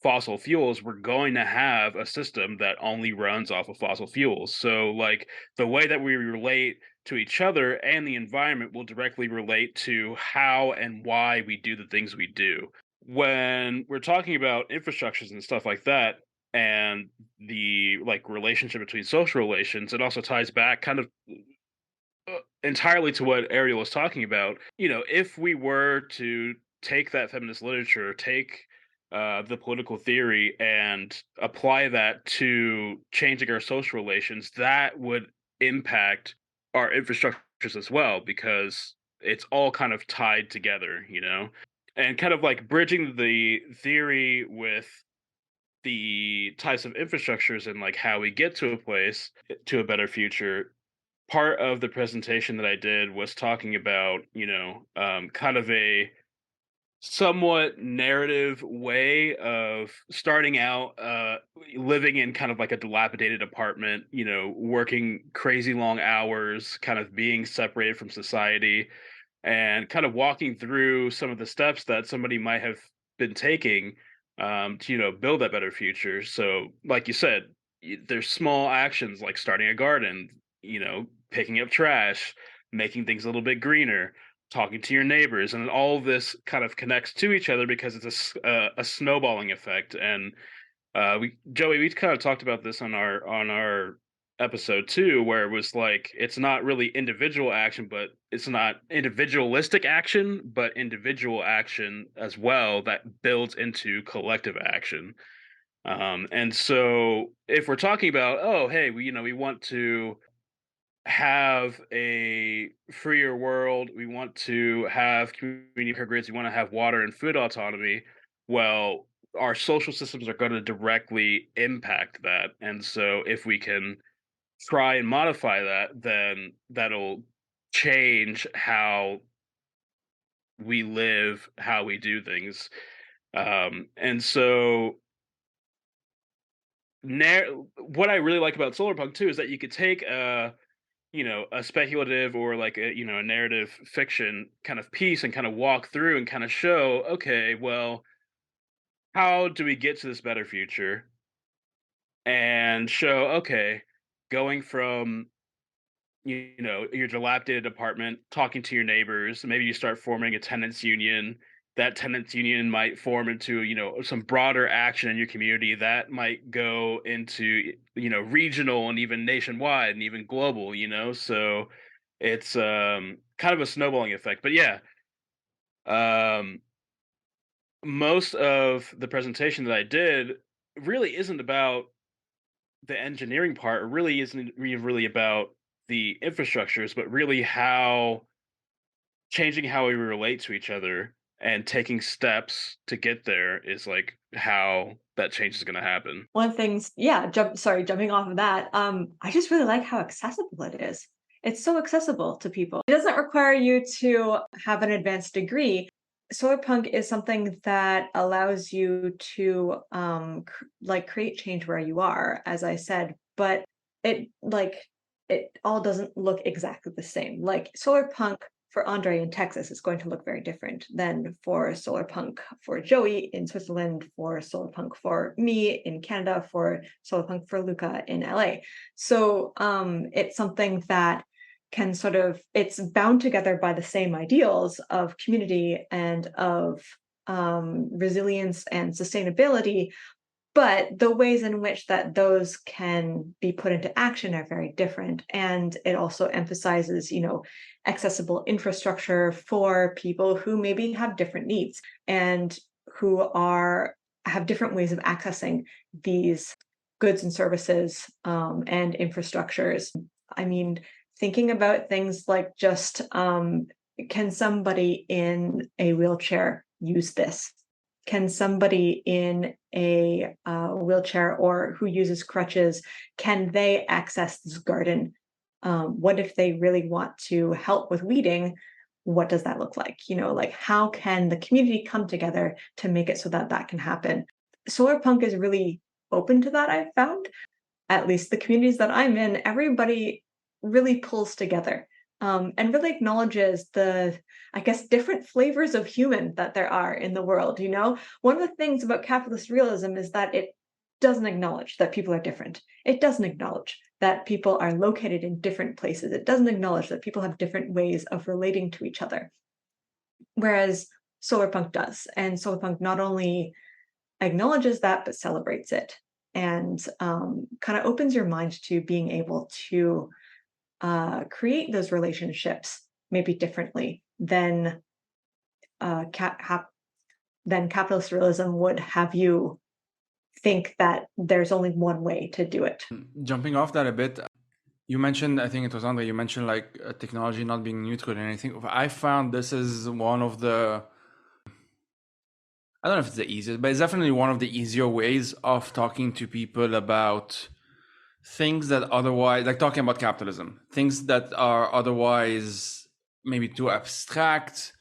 fossil fuels, we're going to have a system that only runs off of fossil fuels. So, like, the way that we relate to each other and the environment will directly relate to how and why we do the things we do. When we're talking about infrastructures and stuff like that, and the like relationship between social relations, it also ties back kind of entirely to what Ariel was talking about. If we were to take that feminist literature, take the political theory, and apply that to changing our social relations, that would impact our infrastructures as well, because it's all kind of tied together, and kind of like bridging the theory with the types of infrastructures and like how we get to a place to a better future. Part of the presentation that I did was talking about, kind of a somewhat narrative way of starting out, living in kind of like a dilapidated apartment, working crazy long hours, kind of being separated from society, and kind of walking through some of the steps that somebody might have been taking, to build that better future. So, like you said, there's small actions like starting a garden, picking up trash, making things a little bit greener, talking to your neighbors, and all of this kind of connects to each other because it's a snowballing effect. And we kind of talked about this on our episode too, where it was like it's not really individual action, but it's not individualistic action, but individual action as well that builds into collective action. And so if we're talking about, oh, hey, we want to have a freer world, we want to have community grids, we want to have water and food autonomy, well, our social systems are going to directly impact that. And so if we can try and modify that, then that'll change how we live, how we do things. And so what I really like about Solarpunk too is that you could take a speculative or like a narrative fiction kind of piece and kind of walk through and kind of show, okay, well, how do we get to this better future? And show, okay, going from your dilapidated apartment, talking to your neighbors, maybe you start forming a tenants union. That tenants union might form into some broader action in your community that might go into regional and even nationwide and even global. So it's kind of a snowballing effect. But yeah, um, most of the presentation that I did really isn't about the engineering part. It really isn't really about the infrastructures, but really how changing how we relate to each other and taking steps to get there is like how that change is going to happen.
One of the things, jumping off of that, I just really like how accessible it is. It's so accessible to people. It doesn't require you to have an advanced degree. Solarpunk is something that allows you to create change where you are, as I said, but it all doesn't look exactly the same. Like Solarpunk for Andre in Texas is going to look very different than for Solarpunk for Joey in Switzerland, for Solarpunk for me in Canada, for Solarpunk for Luca in LA. So it's something that can it's bound together by the same ideals of community and of resilience and sustainability, but the ways in which that those can be put into action are very different. And it also emphasizes, accessible infrastructure for people who maybe have different needs and who have different ways of accessing these goods and services and infrastructures. I mean, thinking about things like just can somebody in a wheelchair use this? Can somebody in a wheelchair or who uses crutches, can they access this garden? What if they really want to help with weeding? What does that look like? Like how can the community come together to make it so that that can happen? Solarpunk is really open to that, I've found. At least the communities that I'm in, everybody really pulls together and really acknowledges the, I guess, different flavors of human that there are in the world. One of the things about capitalist realism is that it doesn't acknowledge that people are different. It doesn't acknowledge that people are located in different places. It doesn't acknowledge that people have different ways of relating to each other. Whereas Solarpunk does. And Solarpunk not only acknowledges that, but celebrates it. And kind of opens your mind to being able to create those relationships maybe differently than capitalist realism would have you think that there's only one way to do it.
Jumping off that a bit, you mentioned, I think it was Andre, you mentioned like technology not being neutral and anything. I found this is one of the, I don't know if it's the easiest, but it's definitely one of the easier ways of talking to people about things that otherwise, like talking about capitalism, things that are otherwise maybe too abstract.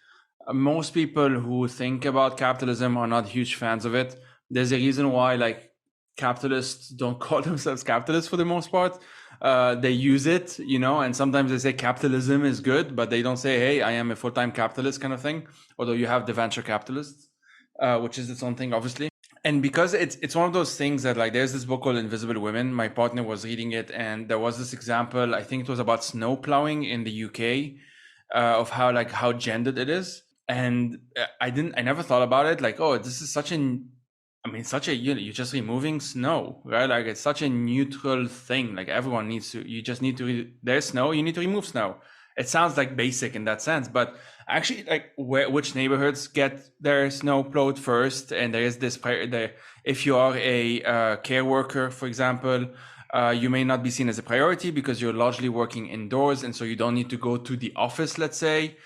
Most people who think about capitalism are not huge fans of it. There's a reason why like capitalists don't call themselves capitalists for the most part. They use it, and sometimes they say capitalism is good, but they don't say, hey, I am a full-time capitalist kind of thing. Although you have the venture capitalists, which is its own thing, obviously. And because it's one of those things that like, there's this book called Invisible Women. My partner was reading it, and there was this example, I think it was about snow plowing in the UK, of how gendered it is. And I never thought about it like, oh, this is you're just removing snow, right? Like it's such a neutral thing. Like everyone needs to, you just need to, there's snow, you need to remove snow. It sounds like basic in that sense, but actually like which neighborhoods get their snow plowed first. And there is this, if you are a care worker, for example, you may not be seen as a priority because you're largely working indoors. And so you don't need to go to the office, let's say,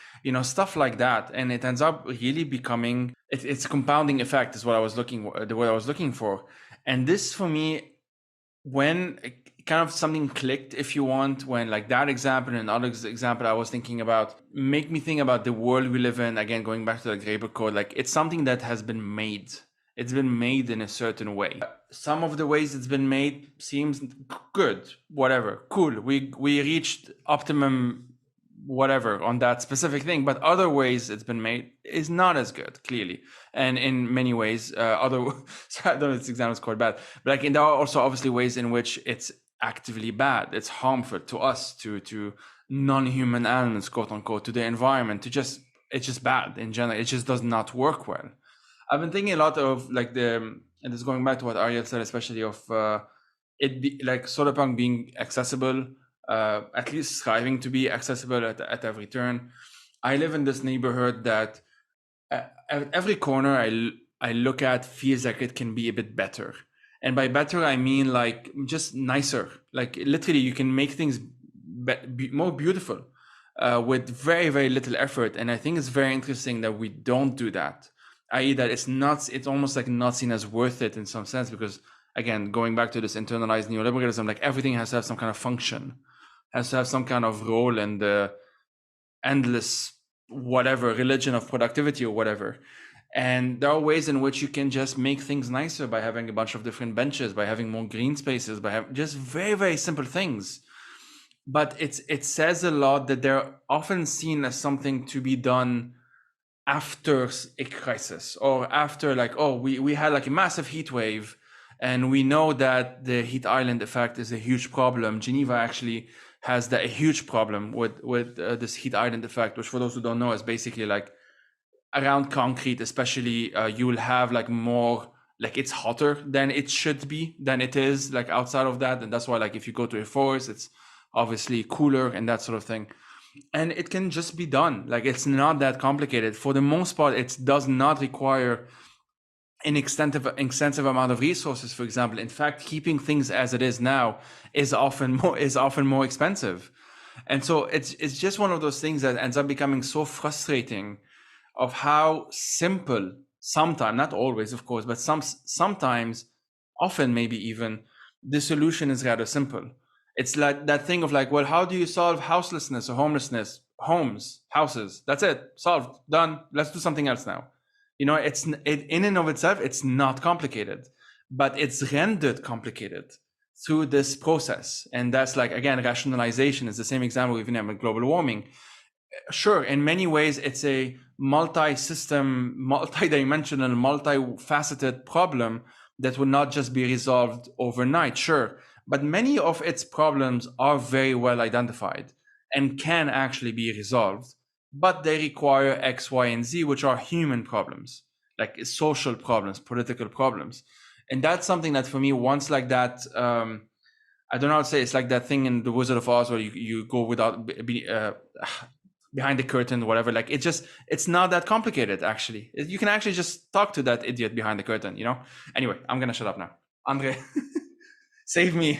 stuff like that. And it ends up really becoming, it's a compounding effect is what I was looking for. And this for me, when kind of something clicked, if you want, when like that example and another example I was thinking about make me think about the world we live in. Again, going back to the Graeber Code, like it's something that has been made. It's been made in a certain way. Some of the ways it's been made seems good, whatever, cool. We reached optimum whatever on that specific thing, but other ways it's been made is not as good, clearly. And in many ways, so I don't know if this example is quite bad, but like, there are also obviously ways in which it's actively bad. It's harmful to us, to non-human elements, quote unquote, to the environment, it's just bad in general. It just does not work well. I've been thinking a lot of like and this is going back to what Ariel said, especially of like Solarpunk being accessible, at least striving to be accessible at every turn. I live in this neighborhood that at every corner I look at feels like it can be a bit better. And by better, I mean like just nicer. Like literally you can make things more beautiful with very, very little effort. And I think it's very interesting that we don't do that. I.e. that it's almost like not seen as worth it in some sense, because again, going back to this internalized neoliberalism, like everything has to have some kind of function, has to have some kind of role in the endless whatever religion of productivity or whatever. And there are ways in which you can just make things nicer by having a bunch of different benches, by having more green spaces, by having just very, very simple things. But it says a lot that they're often seen as something to be done after a crisis, or after like, oh, we had like a massive heat wave, and we know that the heat island effect is a huge problem. Geneva actually has a huge problem with this heat island effect, which for those who don't know is basically like around concrete, especially, you will have like more, like it's hotter than it should be, than it is like outside of that. And that's why like if you go to a forest, it's obviously cooler and that sort of thing. And it can just be done. Like it's not that complicated. For the most part, it does not require an extensive amount of resources, for example. In fact, keeping things as it is now is often more expensive. And so it's just one of those things that ends up becoming so frustrating of how simple sometimes, not always, of course, but sometimes, often maybe even, the solution is rather simple. It's like that thing of like, well, how do you solve houselessness or homelessness? Houses, that's it, solved, done. Let's do something else now. It's in and of itself, it's not complicated, but it's rendered complicated through this process. And that's like, again, rationalization is the same example we've had with global warming. Sure, in many ways, it's a multi-system, multi-dimensional, multifaceted problem that will not just be resolved overnight, sure. But many of its problems are very well identified and can actually be resolved. But they require X, Y, and Z, which are human problems, like social problems, political problems. And that's something that for me, once like that, I don't know how to say, it's like that thing in The Wizard of Oz where you go without behind the curtain, whatever. Like it's not that complicated, actually. You can actually just talk to that idiot behind the curtain, Anyway, I'm gonna shut up now. Andre, save me.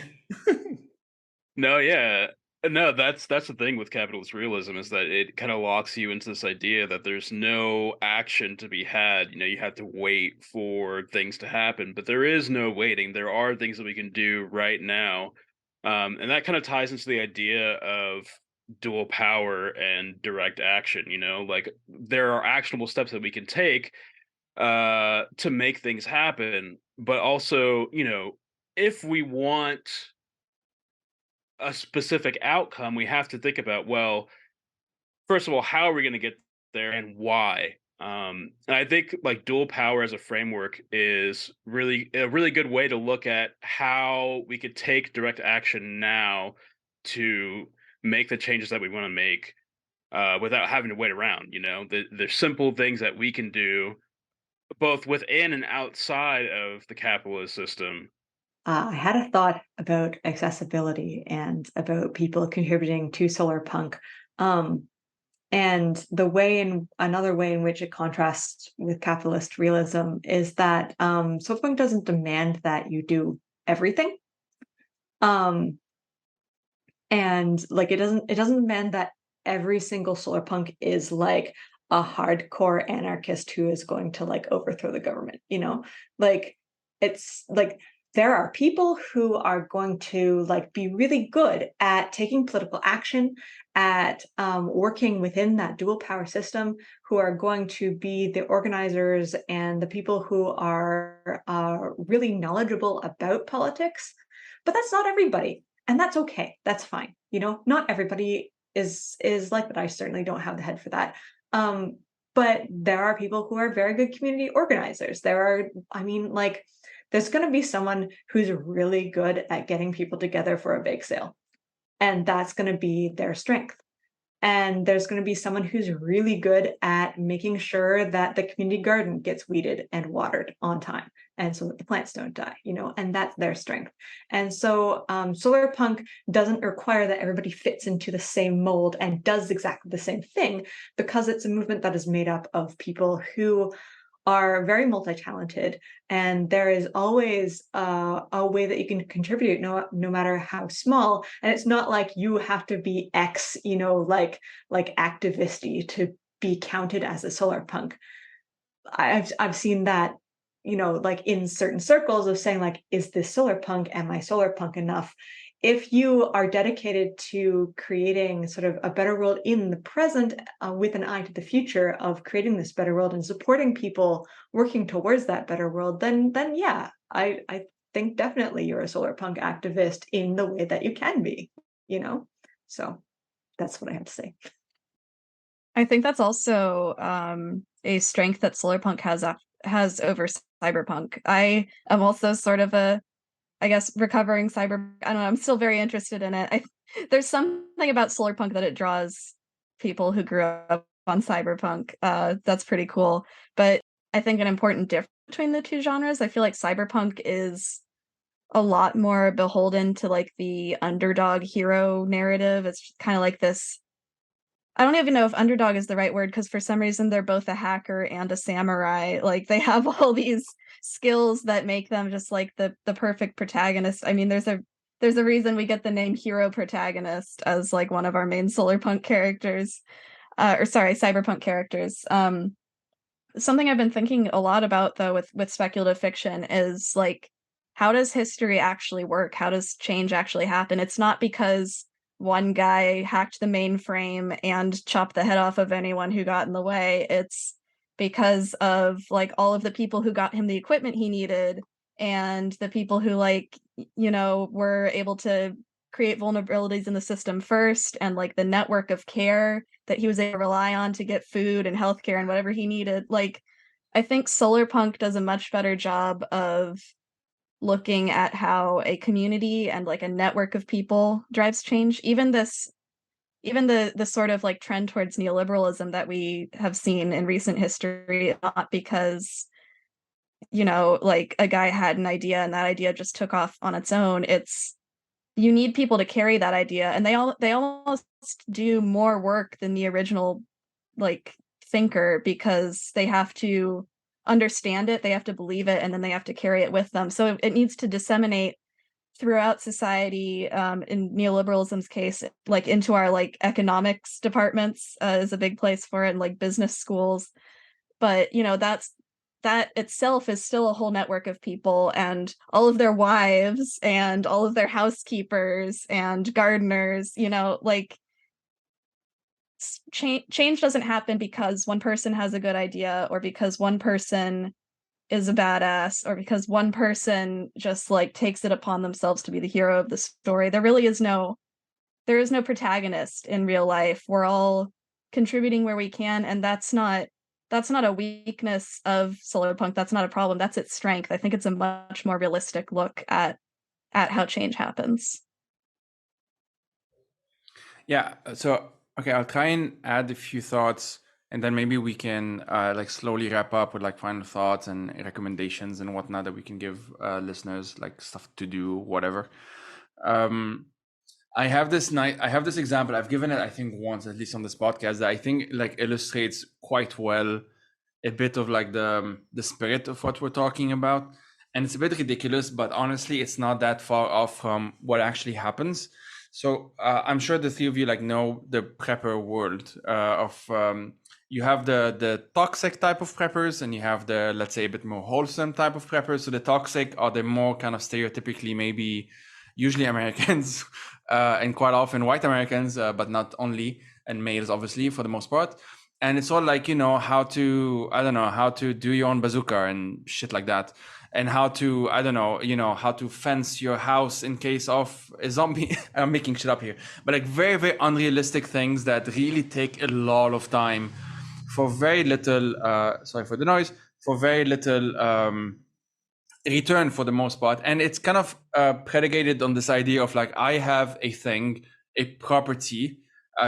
No, yeah. No, that's the thing with capitalist realism, is that it kind of locks you into this idea that there's no action to be had. You have to wait for things to happen, but there is no waiting. There are things that we can do right now. And that kind of ties into the idea of dual power and direct action. Like, there are actionable steps that we can take to make things happen, but also, if we want a specific outcome, we have to think about, well, first of all, how are we going to get there and why? And I think like dual power as a framework is really a really good way to look at how we could take direct action now to make the changes that we want to make without having to wait around. There's simple things that we can do both within and outside of the capitalist system.
I had a thought about accessibility and about people contributing to Solarpunk. And another way in which it contrasts with capitalist realism is that Solarpunk doesn't demand that you do everything. And like it doesn't demand that every single Solarpunk is like a hardcore anarchist who is going to like overthrow the government, Like it's like there are people who are going to like be really good at taking political action, at working within that dual power system, who are going to be the organizers and the people who are really knowledgeable about politics. But that's not everybody, and that's okay. That's fine. Not everybody is like that. I certainly don't have the head for that. But there are people who are very good community organizers. There's going to be someone who's really good at getting people together for a bake sale, and that's going to be their strength. And there's going to be someone who's really good at making sure that the community garden gets weeded and watered on time, and so that the plants don't die, and that's their strength. And so Solarpunk doesn't require that everybody fits into the same mold and does exactly the same thing, because it's a movement that is made up of people who are very multi-talented, and there is always a way that you can contribute, no matter how small. And it's not like you have to be X, like activisty to be counted as a Solarpunk. I've seen that, like in certain circles of saying like, is this Solarpunk? Am I Solarpunk enough? If you are dedicated to creating sort of a better world in the present with an eye to the future of creating this better world and supporting people working towards that better world, then yeah, I think definitely you're a Solarpunk activist in the way that you can be, So that's what I have to say.
I think that's also a strength that Solarpunk has over cyberpunk. I am also sort of I guess recovering cyber. I don't know. I'm still very interested in it. There's something about Solarpunk that it draws people who grew up on cyberpunk. That's pretty cool. But I think an important difference between the two genres, I feel like cyberpunk is a lot more beholden to like the underdog hero narrative. It's kind of like this. I don't even know if underdog is the right word, because for some reason they're both a hacker and a samurai. Like they have all these skills that make them just like the perfect protagonist. I mean, there's a reason we get the name hero protagonist as like one of our main Solarpunk characters, cyberpunk characters. Something I've been thinking a lot about, though, with speculative fiction is like, how does history actually work? How does change actually happen? It's not because one guy hacked the mainframe and chopped the head off of anyone who got in the way. It's because of like all of the people who got him the equipment he needed and the people who were able to create vulnerabilities in the system first, and like the network of care that he was able to rely on to get food and healthcare and whatever he needed. Like, I think Solarpunk does a much better job of looking at how a community and like a network of people drives change. Even the sort of like trend towards neoliberalism that we have seen in recent history, not because like a guy had an idea and that idea just took off on its own. It's, you need people to carry that idea, and they almost do more work than the original like thinker, because they have to understand it, they have to believe it, and then they have to carry it with them. So it needs to disseminate throughout society. In neoliberalism's case, like into our like economics departments is a big place for it, and like business schools. But that itself is still a whole network of people, and all of their wives and all of their housekeepers and gardeners, like change doesn't happen because one person has a good idea, or because one person is a badass, or because one person just like takes it upon themselves to be the hero of the story. There is no protagonist in real life. We're all contributing where we can, and that's not a weakness of Solarpunk. That's not a problem. That's its strength. I think it's a much more realistic look at how change happens.
Yeah. So, okay, I'll try and add a few thoughts, and then maybe we can like slowly wrap up with like final thoughts and recommendations and whatnot that we can give listeners, like stuff to do, whatever. I have this example. I've given it, I think, once, at least on this podcast, that I think like illustrates quite well a bit of like the spirit of what we're talking about. And it's a bit ridiculous, but honestly, it's not that far off from what actually happens. So I'm sure the three of you like know the prepper world you have the toxic type of preppers, and you have the, let's say, a bit more wholesome type of preppers. So the toxic are the more kind of stereotypically maybe usually Americans and quite often white Americans, but not only, and males obviously for the most part. And it's all like, how to do your own bazooka and shit like that. And how to, how to fence your house in case of a zombie. I'm making shit up here. But like very, very unrealistic things that really take a lot of time for very little, sorry for the noise, for very little return for the most part. And it's kind of predicated on this idea of like, I have a thing, a property.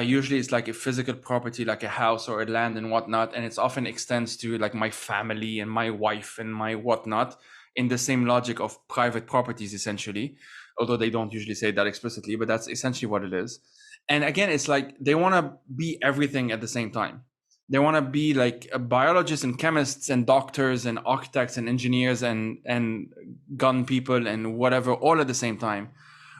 Usually it's like a physical property, like a house or a land and whatnot. And it's often extends to like my family and my wife and my whatnot, in the same logic of private properties, essentially, although they don't usually say that explicitly, but that's essentially what it is. And again, it's like they want to be everything at the same time. They want to be like biologists and chemists and doctors and architects and engineers and gun people and whatever, all at the same time.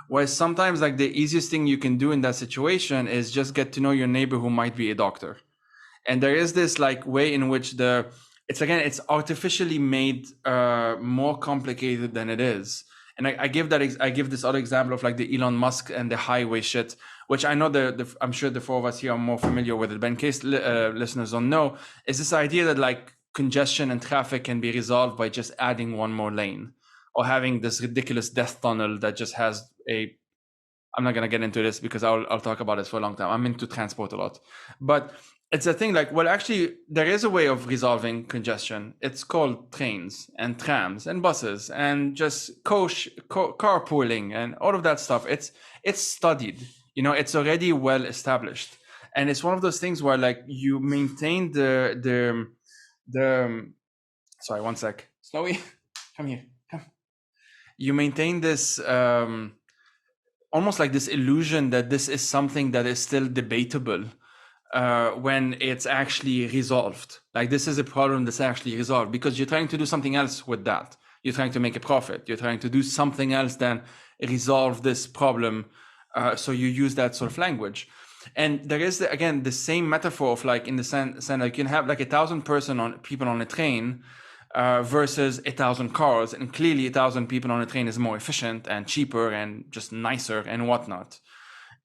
Whereas sometimes like the easiest thing you can do in that situation is just get to know your neighbor who might be a doctor. And there is this like way in which it's artificially made more complicated than it is. And I give this other example of like the Elon Musk and the highway shit, which I know I'm sure the four of us here are more familiar with it. But in case listeners don't know, is this idea that like congestion and traffic can be resolved by just adding one more lane, or having this ridiculous death tunnel that just has I'm not going to get into this because I'll talk about this for a long time. I'm into transport a lot, but it's a thing like, well, actually there is a way of resolving congestion. It's called trains and trams and buses and just carpooling and all of that stuff. It's studied, it's already well established. And it's one of those things where like you maintain the sorry, one sec. Snowy, come here. Come. You maintain this almost like this illusion that this is something that is still debatable when it's actually resolved. Like this is a problem that's actually resolved because you're trying to do something else with that. You're trying to make a profit. You're trying to do something else than resolve this problem. So you use that sort of language. And there is again the same metaphor of like in the sense like you can have like 1,000 people on a train versus 1,000 cars, and clearly 1,000 people on a train is more efficient and cheaper and just nicer and whatnot.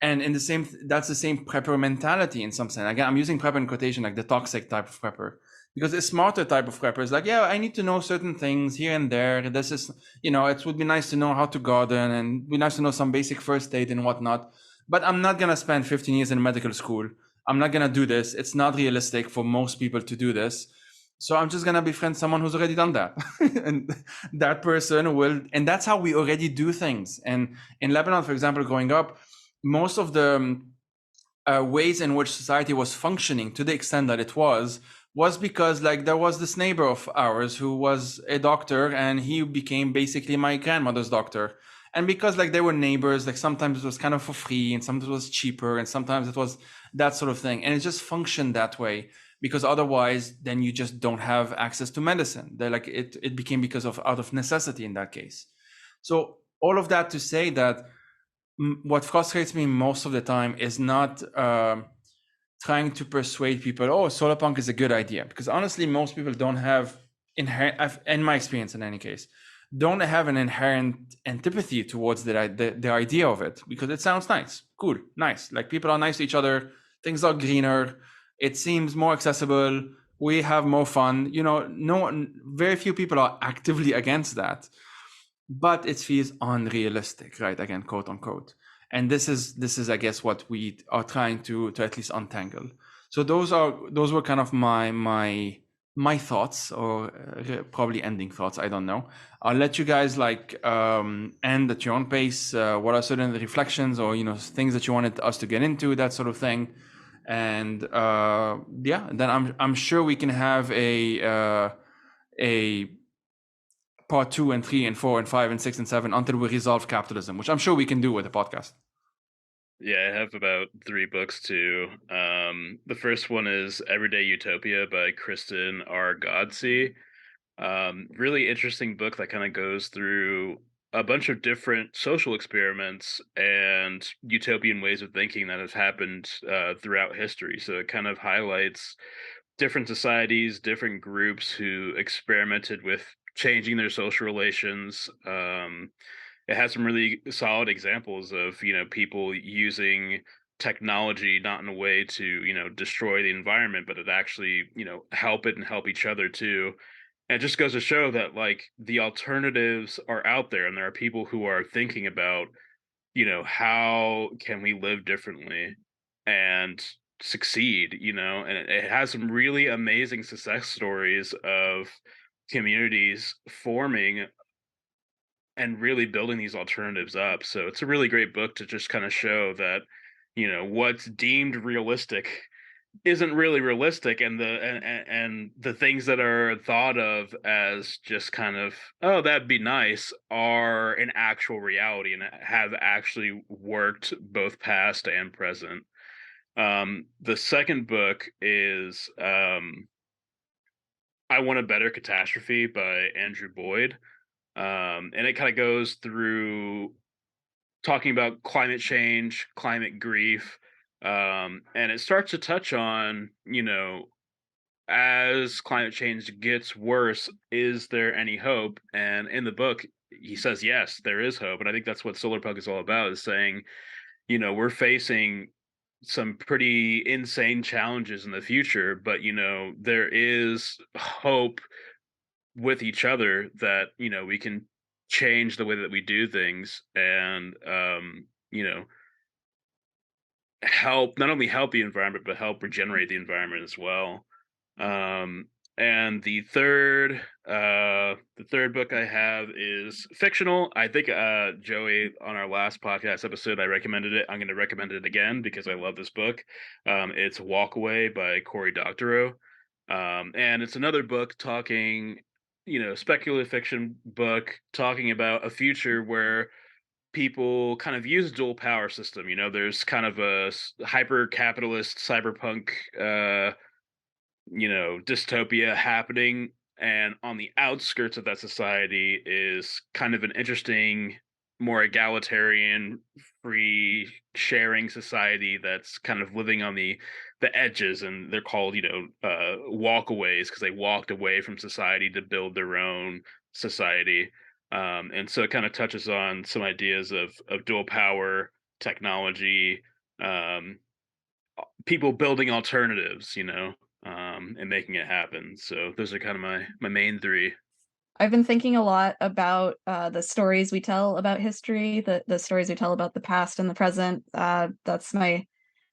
And in the same, that's the same prepper mentality in some sense. Again, I'm using prepper in quotation, like the toxic type of prepper, because a smarter type of prepper is like, yeah, I need to know certain things here and there. This is, it would be nice to know how to garden and be nice to know some basic first aid and whatnot. But I'm not going to spend 15 years in medical school. I'm not going to do this. It's not realistic for most people to do this. So I'm just going to befriend someone who's already done that. And that person will, and that's how we already do things. And in Lebanon, for example, growing up, most of the ways in which society was functioning to the extent that it was because like there was this neighbor of ours who was a doctor, and he became basically my grandmother's doctor. And because like they were neighbors, like sometimes it was kind of for free and sometimes it was cheaper and sometimes it was that sort of thing. And it just functioned that way because otherwise then you just don't have access to medicine. They're like it became because of out of necessity in that case. So all of that to say that what frustrates me most of the time is not trying to persuade people, oh, Solarpunk is a good idea. Because honestly, most people don't have inherent, in my experience in any case, don't have an inherent antipathy towards the idea of it, because it sounds nice, cool, nice. Like people are nice to each other, things are greener, it seems more accessible, we have more fun. Very few people are actively against that. But it feels unrealistic, right? Again, quote unquote. And this is, I guess, what we are trying to at least untangle. So those were kind of my thoughts, or probably ending thoughts. I don't know. I'll let you guys end at your own pace. What are certain reflections or things that you wanted us to get into, that sort of thing. And then I'm sure we can have a part 2 and 3 and 4 and 5 and 6 and 7 until we resolve capitalism, which I'm sure we can do with a podcast.
Yeah, I have about 3 books too. The first one is Everyday Utopia by Kristen R. Godsey. Really interesting book that kind of goes through a bunch of different social experiments and utopian ways of thinking that have happened throughout history. So it kind of highlights different societies, different groups who experimented with changing their social relations. It has some really solid examples of people using technology not in a way to destroy the environment, but it actually help it and help each other too. And it just goes to show that like the alternatives are out there, and there are people who are thinking about how can we live differently and succeed, and it has some really amazing success stories of communities forming and really building these alternatives up. So it's a really great book to just kind of show that what's deemed realistic isn't really realistic, and the things that are thought of as just kind of, oh, that'd be nice, are an actual reality and have actually worked both past and present. The second book is I Want a Better Catastrophe by Andrew Boyd. And it kind of goes through talking about climate change, climate grief, and it starts to touch on, as climate change gets worse, is there any hope? And in the book, he says, yes, there is hope. And I think that's what Solarpunk is all about, is saying, we're facing some pretty insane challenges in the future, but, there is hope with each other that, we can change the way that we do things and, help, not only help the environment, but help regenerate the environment as well. And the third book I have is fictional. I think Joey, on our last podcast episode, I recommended it. I'm going to recommend it again because I love this book. It's Walk Away by Cory Doctorow. And it's another book talking, speculative fiction book talking about a future where people kind of use dual power system. There's kind of a hyper capitalist cyberpunk dystopia happening, and on the outskirts of that society is kind of an interesting more egalitarian, free sharing society that's kind of living on the edges, and they're called, walkaways, because they walked away from society to build their own society. And so it kind of touches on some ideas of dual power, technology, um, people building alternatives, and making it happen. So those are kind of my main three.
I've been thinking a lot about the stories we tell about history, the stories we tell about the past and the present. That's my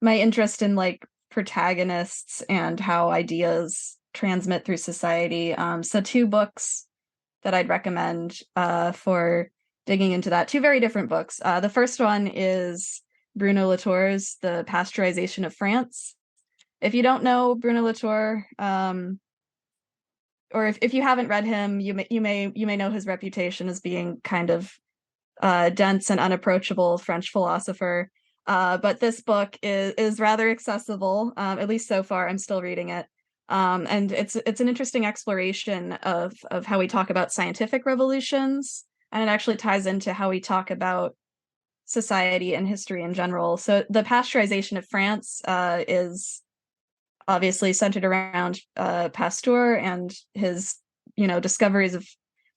interest in like protagonists and how ideas transmit through society. So two books that I'd recommend for digging into that. Two very different books. The first one is Bruno Latour's The Pasteurization of France. If you don't know Bruno Latour, or if you haven't read him, you may know his reputation as being kind of dense and unapproachable French philosopher. But this book is rather accessible, at least so far. I'm still reading it, and it's an interesting exploration of how we talk about scientific revolutions, and it actually ties into how we talk about society and history in general. So the pasteurization of France is obviously centered around Pasteur and his, discoveries of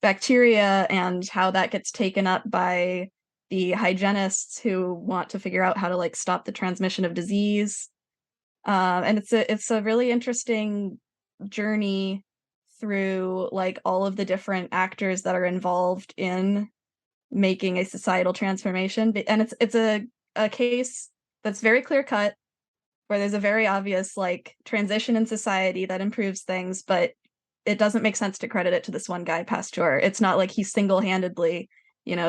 bacteria and how that gets taken up by the hygienists who want to figure out how to like stop the transmission of disease. And it's a really interesting journey through like all of the different actors that are involved in making a societal transformation. And it's a case that's very clear cut, where there's a very obvious like transition in society that improves things, but it doesn't make sense to credit it to this one guy, Pasteur. It's not like he single-handedly,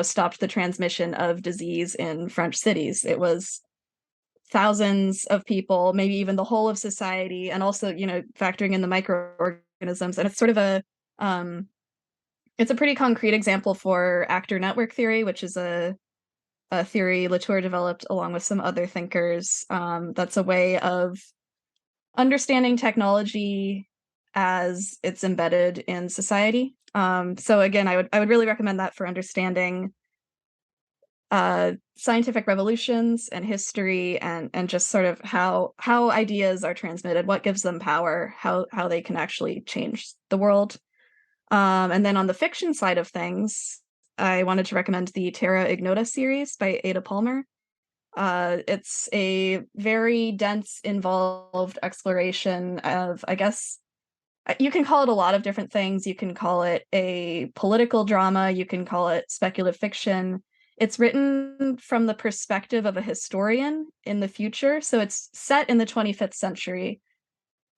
stopped the transmission of disease in French cities. It was thousands of people, maybe even the whole of society, and also, factoring in the microorganisms. And it's sort of it's a pretty concrete example for actor network theory, which is a theory Latour developed along with some other thinkers. That's a way of understanding technology as it's embedded in society. So again, I would really recommend that for understanding scientific revolutions and history, and just sort of how ideas are transmitted, what gives them power, how they can actually change the world. And then on the fiction side of things, I wanted to recommend the Terra Ignota series by Ada Palmer. It's a very dense, involved exploration of, I guess, you can call it a lot of different things. You can call it a political drama. You can call it speculative fiction. It's written from the perspective of a historian in the future. So it's set in the 25th century,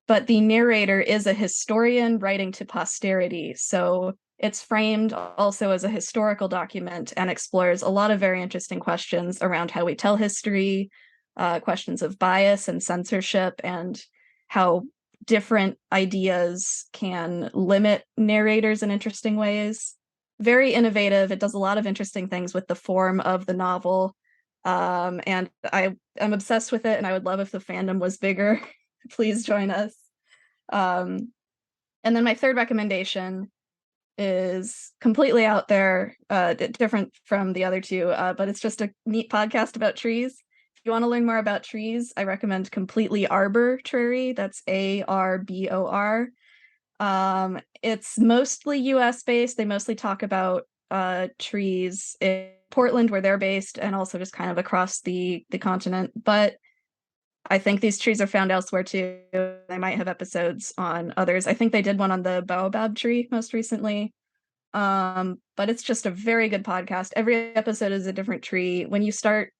but the narrator is a historian writing to posterity. So it's framed also as a historical document and explores a lot of very interesting questions around how we tell history, questions of bias and censorship, and how different ideas can limit narrators in interesting ways. Very innovative. It does a lot of interesting things with the form of the novel. And I'm obsessed with it, and I would love if the fandom was bigger. Please join us. And then my third recommendation is completely out there, different from the other two, but it's just a neat podcast about trees. If you want to learn more about trees, I recommend Completely Arbitrary. That's ARBOR. It's mostly US based. They mostly talk about trees in Portland, where they're based, and also just kind of across the continent. But I think these trees are found elsewhere too. They might have episodes on others. I think they did one on the baobab tree most recently. But it's just a very good podcast. Every episode is a different tree. When you start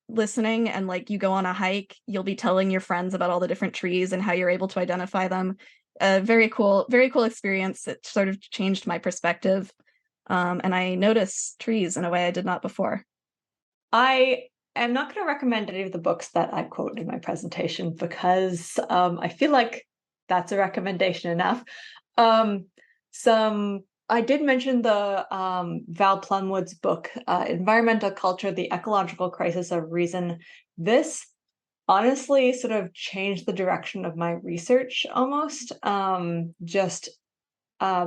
listening and like you go on a hike, you'll be telling your friends about all the different trees and how you're able to identify them. Very cool experience. It sort of changed my perspective. And I notice trees in a way I did not before.
I'm not going to recommend any of the books that I quote in my presentation, because I feel like that's a recommendation enough. I did mention the Val Plumwood's book, Environmental Culture, The Ecological Crisis of Reason. This honestly sort of changed the direction of my research almost. Just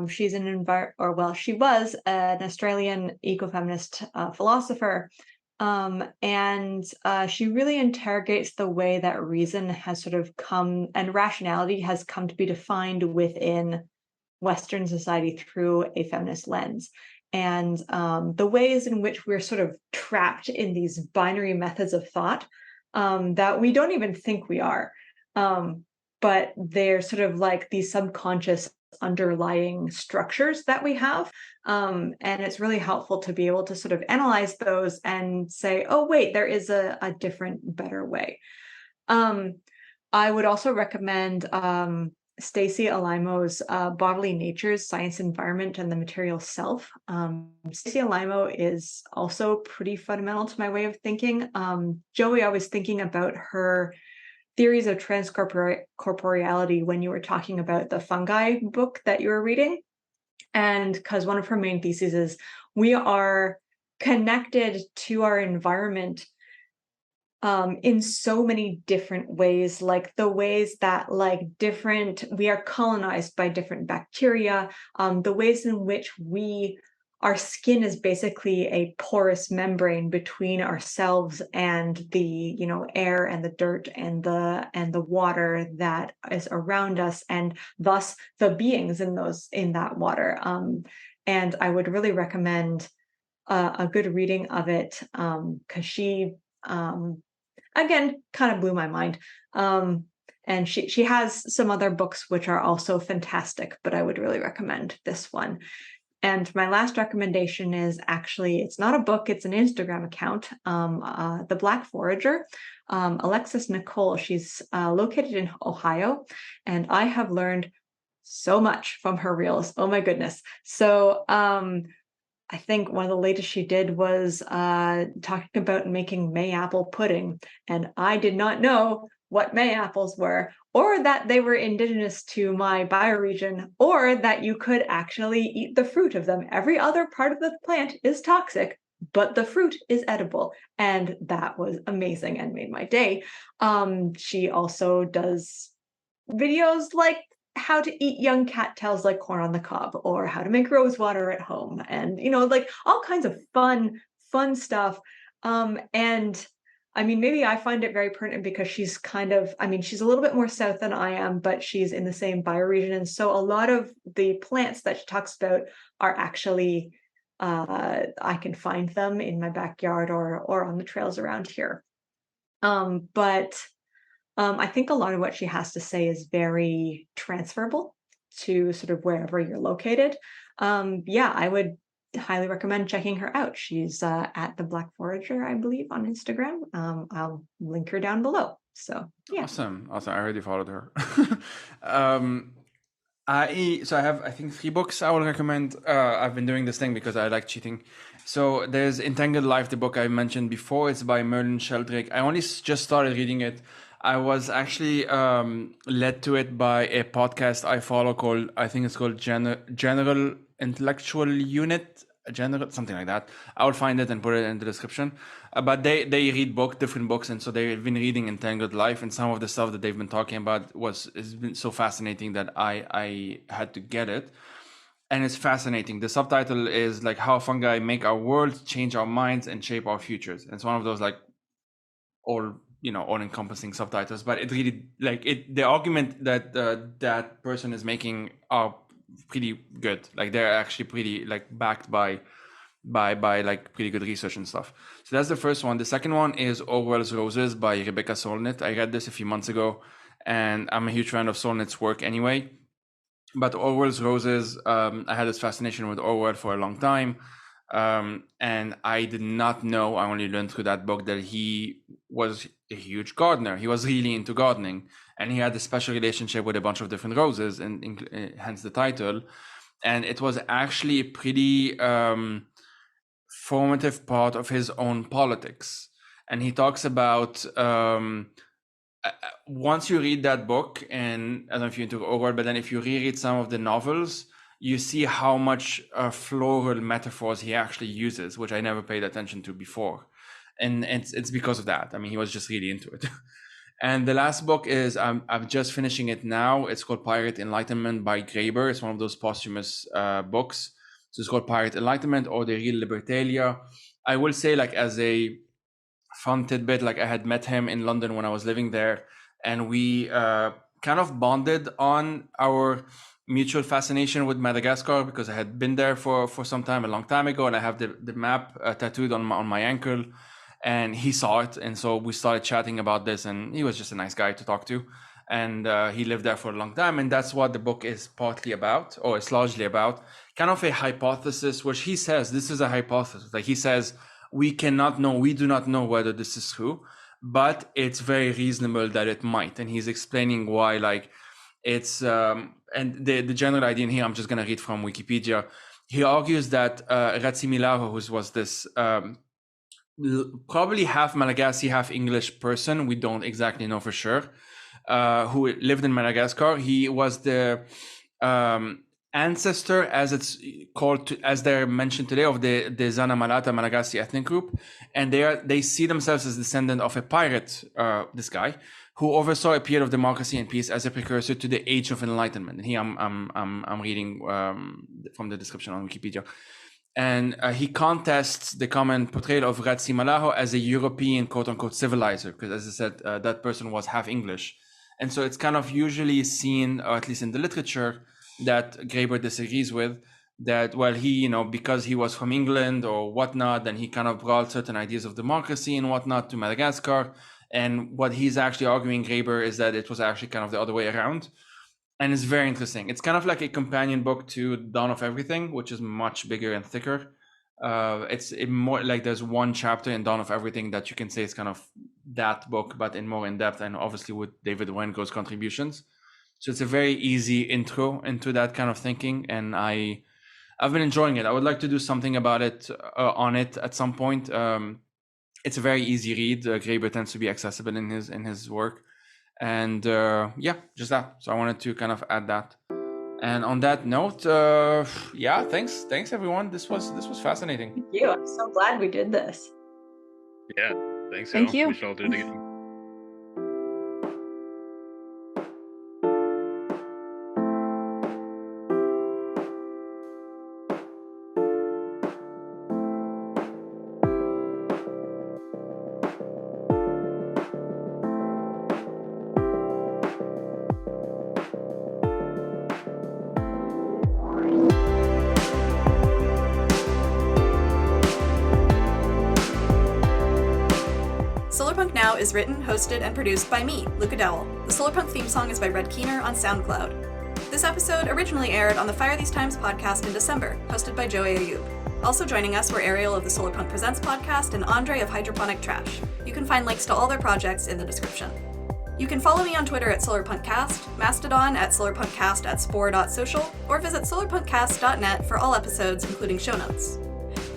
she's she was an Australian ecofeminist philosopher. And she really interrogates the way that reason has sort of come, and rationality has come to be defined within Western society through a feminist lens. And the ways in which we're sort of trapped in these binary methods of thought that we don't even think we are. But they're sort of like these subconscious underlying structures that we have. And it's really helpful to be able to sort of analyze those and say, oh, wait, there is a different, better way. I would also recommend Stacy Alimo's Bodily Natures, Science, Environment, and the Material Self. Stacy Alimo is also pretty fundamental to my way of thinking. Joey, I was thinking about her theories of transcorporeality when you were talking about the fungi book that you were reading. And because one of her main theses is we are connected to our environment in so many different ways, like the ways that we are colonized by different bacteria, the ways in which our skin is basically a porous membrane between ourselves and the air and the dirt and the water that is around us, and thus the beings in that water. And I would really recommend a good reading of it, because she again kind of blew my mind. And she has some other books which are also fantastic, but I would really recommend this one. And my last recommendation is actually, it's not a book, it's an Instagram account, The Black Forager, Alexis Nicole. She's located in Ohio, and I have learned so much from her reels. Oh my goodness. So I think one of the latest she did was talking about making mayapple pudding. And I did not know what mayapples were, or that they were indigenous to my bioregion, or that you could actually eat the fruit of them. Every other part of the plant is toxic, but the fruit is edible. And that was amazing and made my day. She also does videos like how to eat young cattails like corn on the cob, or how to make rose water at home, and like all kinds of fun stuff. And I mean, maybe I find it very pertinent because she's she's a little bit more south than I am, but she's in the same bioregion. And so a lot of the plants that she talks about are actually, I can find them in my backyard or on the trails around here. But I think a lot of what she has to say is very transferable to sort of wherever you're located. Yeah, I would highly recommend checking her out. She's at The Black Forager, I believe, on Instagram. I'll link her down below. So yeah.
Awesome. I already followed her. I have, I think, 3 books I will recommend. I've been doing this thing because I like cheating. So there's Entangled Life, the book I mentioned before. It's by Merlin Sheldrake. I only just started reading it. I was actually led to it by a podcast I follow called, I think it's called General Intellectual Unit, something like that. I will find it and put it in the description. But they read different books, and so they've been reading Entangled Life, and some of the stuff that they've been talking about has been so fascinating that I had to get it. And it's fascinating. The subtitle is like How Fungi Make Our World, Change Our Minds, and Shape Our Futures. And it's one of those like all-encompassing subtitles, but it really the argument that that person is making are pretty good. Like they're actually pretty backed by like pretty good research and stuff. So that's the first one. The second one is Orwell's Roses by Rebecca Solnit. I read this a few months ago, and I'm a huge fan of Solnit's work anyway. But Orwell's Roses, I had this fascination with Orwell for a long time. And I did not know, I only learned through that book, that he was a huge gardener. He was really into gardening, and he had a special relationship with a bunch of different roses, and hence the title. And it was actually a pretty formative part of his own politics. And he talks about once you read that book, and I don't know if you're into Orwell, but then if you reread some of the novels, you see how much floral metaphors he actually uses, which I never paid attention to before. And it's because of that. I mean, he was just really into it. And the last book is, I'm just finishing it now. It's called Pirate Enlightenment by Graeber. It's one of those posthumous books. So it's called Pirate Enlightenment or The Real Libertalia. I will say, like, as a fun tidbit, like I had met him in London when I was living there, and we kind of bonded on our mutual fascination with Madagascar, because I had been there for some time, a long time ago, and I have the map tattooed on my ankle, and he saw it, and so we started chatting about this, and he was just a nice guy to talk to, and he lived there for a long time, and that's what the book is partly about, or it's largely about, kind of a hypothesis, which he says this is a hypothesis. Like he says, we do not know whether this is true, but it's very reasonable that it might, and he's explaining why. Like it's and the general idea in here, I'm just going to read from Wikipedia. He argues that Ratsimilaho, who was this probably half Malagasy, half English person, we don't exactly know for sure, who lived in Madagascar. He was the ancestor, as it's called, as they're mentioned today, of the Zana Malata Malagasy ethnic group, and they see themselves as descendant of a pirate, this guy, who oversaw a period of democracy and peace as a precursor to the Age of Enlightenment. And here I'm reading from the description on Wikipedia. And he contests the common portrayal of Ratsimilaho as a European quote-unquote civilizer, because as I said, that person was half English. And so it's kind of usually seen, or at least in the literature, that Graeber disagrees with, that, well, he, because he was from England or whatnot, then he kind of brought certain ideas of democracy and whatnot to Madagascar. And what he's actually arguing, Graeber, is that it was actually kind of the other way around. And it's very interesting. It's kind of like a companion book to Dawn of Everything, which is much bigger and thicker. It's more like there's one chapter in Dawn of Everything that you can say is kind of that book, but in more in depth, and obviously with David Wengo's contributions. So it's a very easy intro into that kind of thinking, and I've been enjoying it. I would like to do something about it on it at some point. It's a very easy read. Graeber tends to be accessible in his work, and just that. So I wanted to kind of add that. And on that note, thanks everyone. This was fascinating.
Thank you. I'm so glad we did this.
Yeah, thanks.
Thank you.
We should all do it again.
Solarpunk Now is written, hosted, and produced by me, Luca Dowell. The Solarpunk theme song is by Red Keener on SoundCloud. This episode originally aired on the Fire These Times podcast in December, hosted by Joey Ayub. Also joining us were Ariel of the Solarpunk Presents Podcast and Andre of HydroponicTrash. You can find links to all their projects in the description. You can follow me on Twitter at SolarpunkCast, Mastodon at SolarpunkCast at spore.social, or visit solarpunkcast.net for all episodes, including show notes.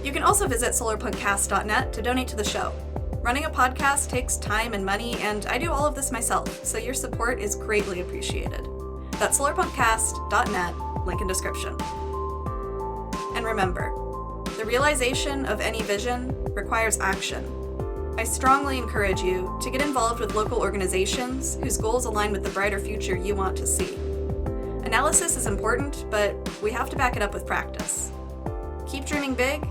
You can also visit solarpunkcast.net to donate to the show. Running a podcast takes time and money, and I do all of this myself, so your support is greatly appreciated. That's solarpunkcast.net, link in description. And remember, the realization of any vision requires action. I strongly encourage you to get involved with local organizations whose goals align with the brighter future you want to see. Analysis is important, but we have to back it up with practice. Keep dreaming big,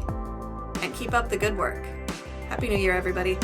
and keep up the good work. Happy New Year, everybody.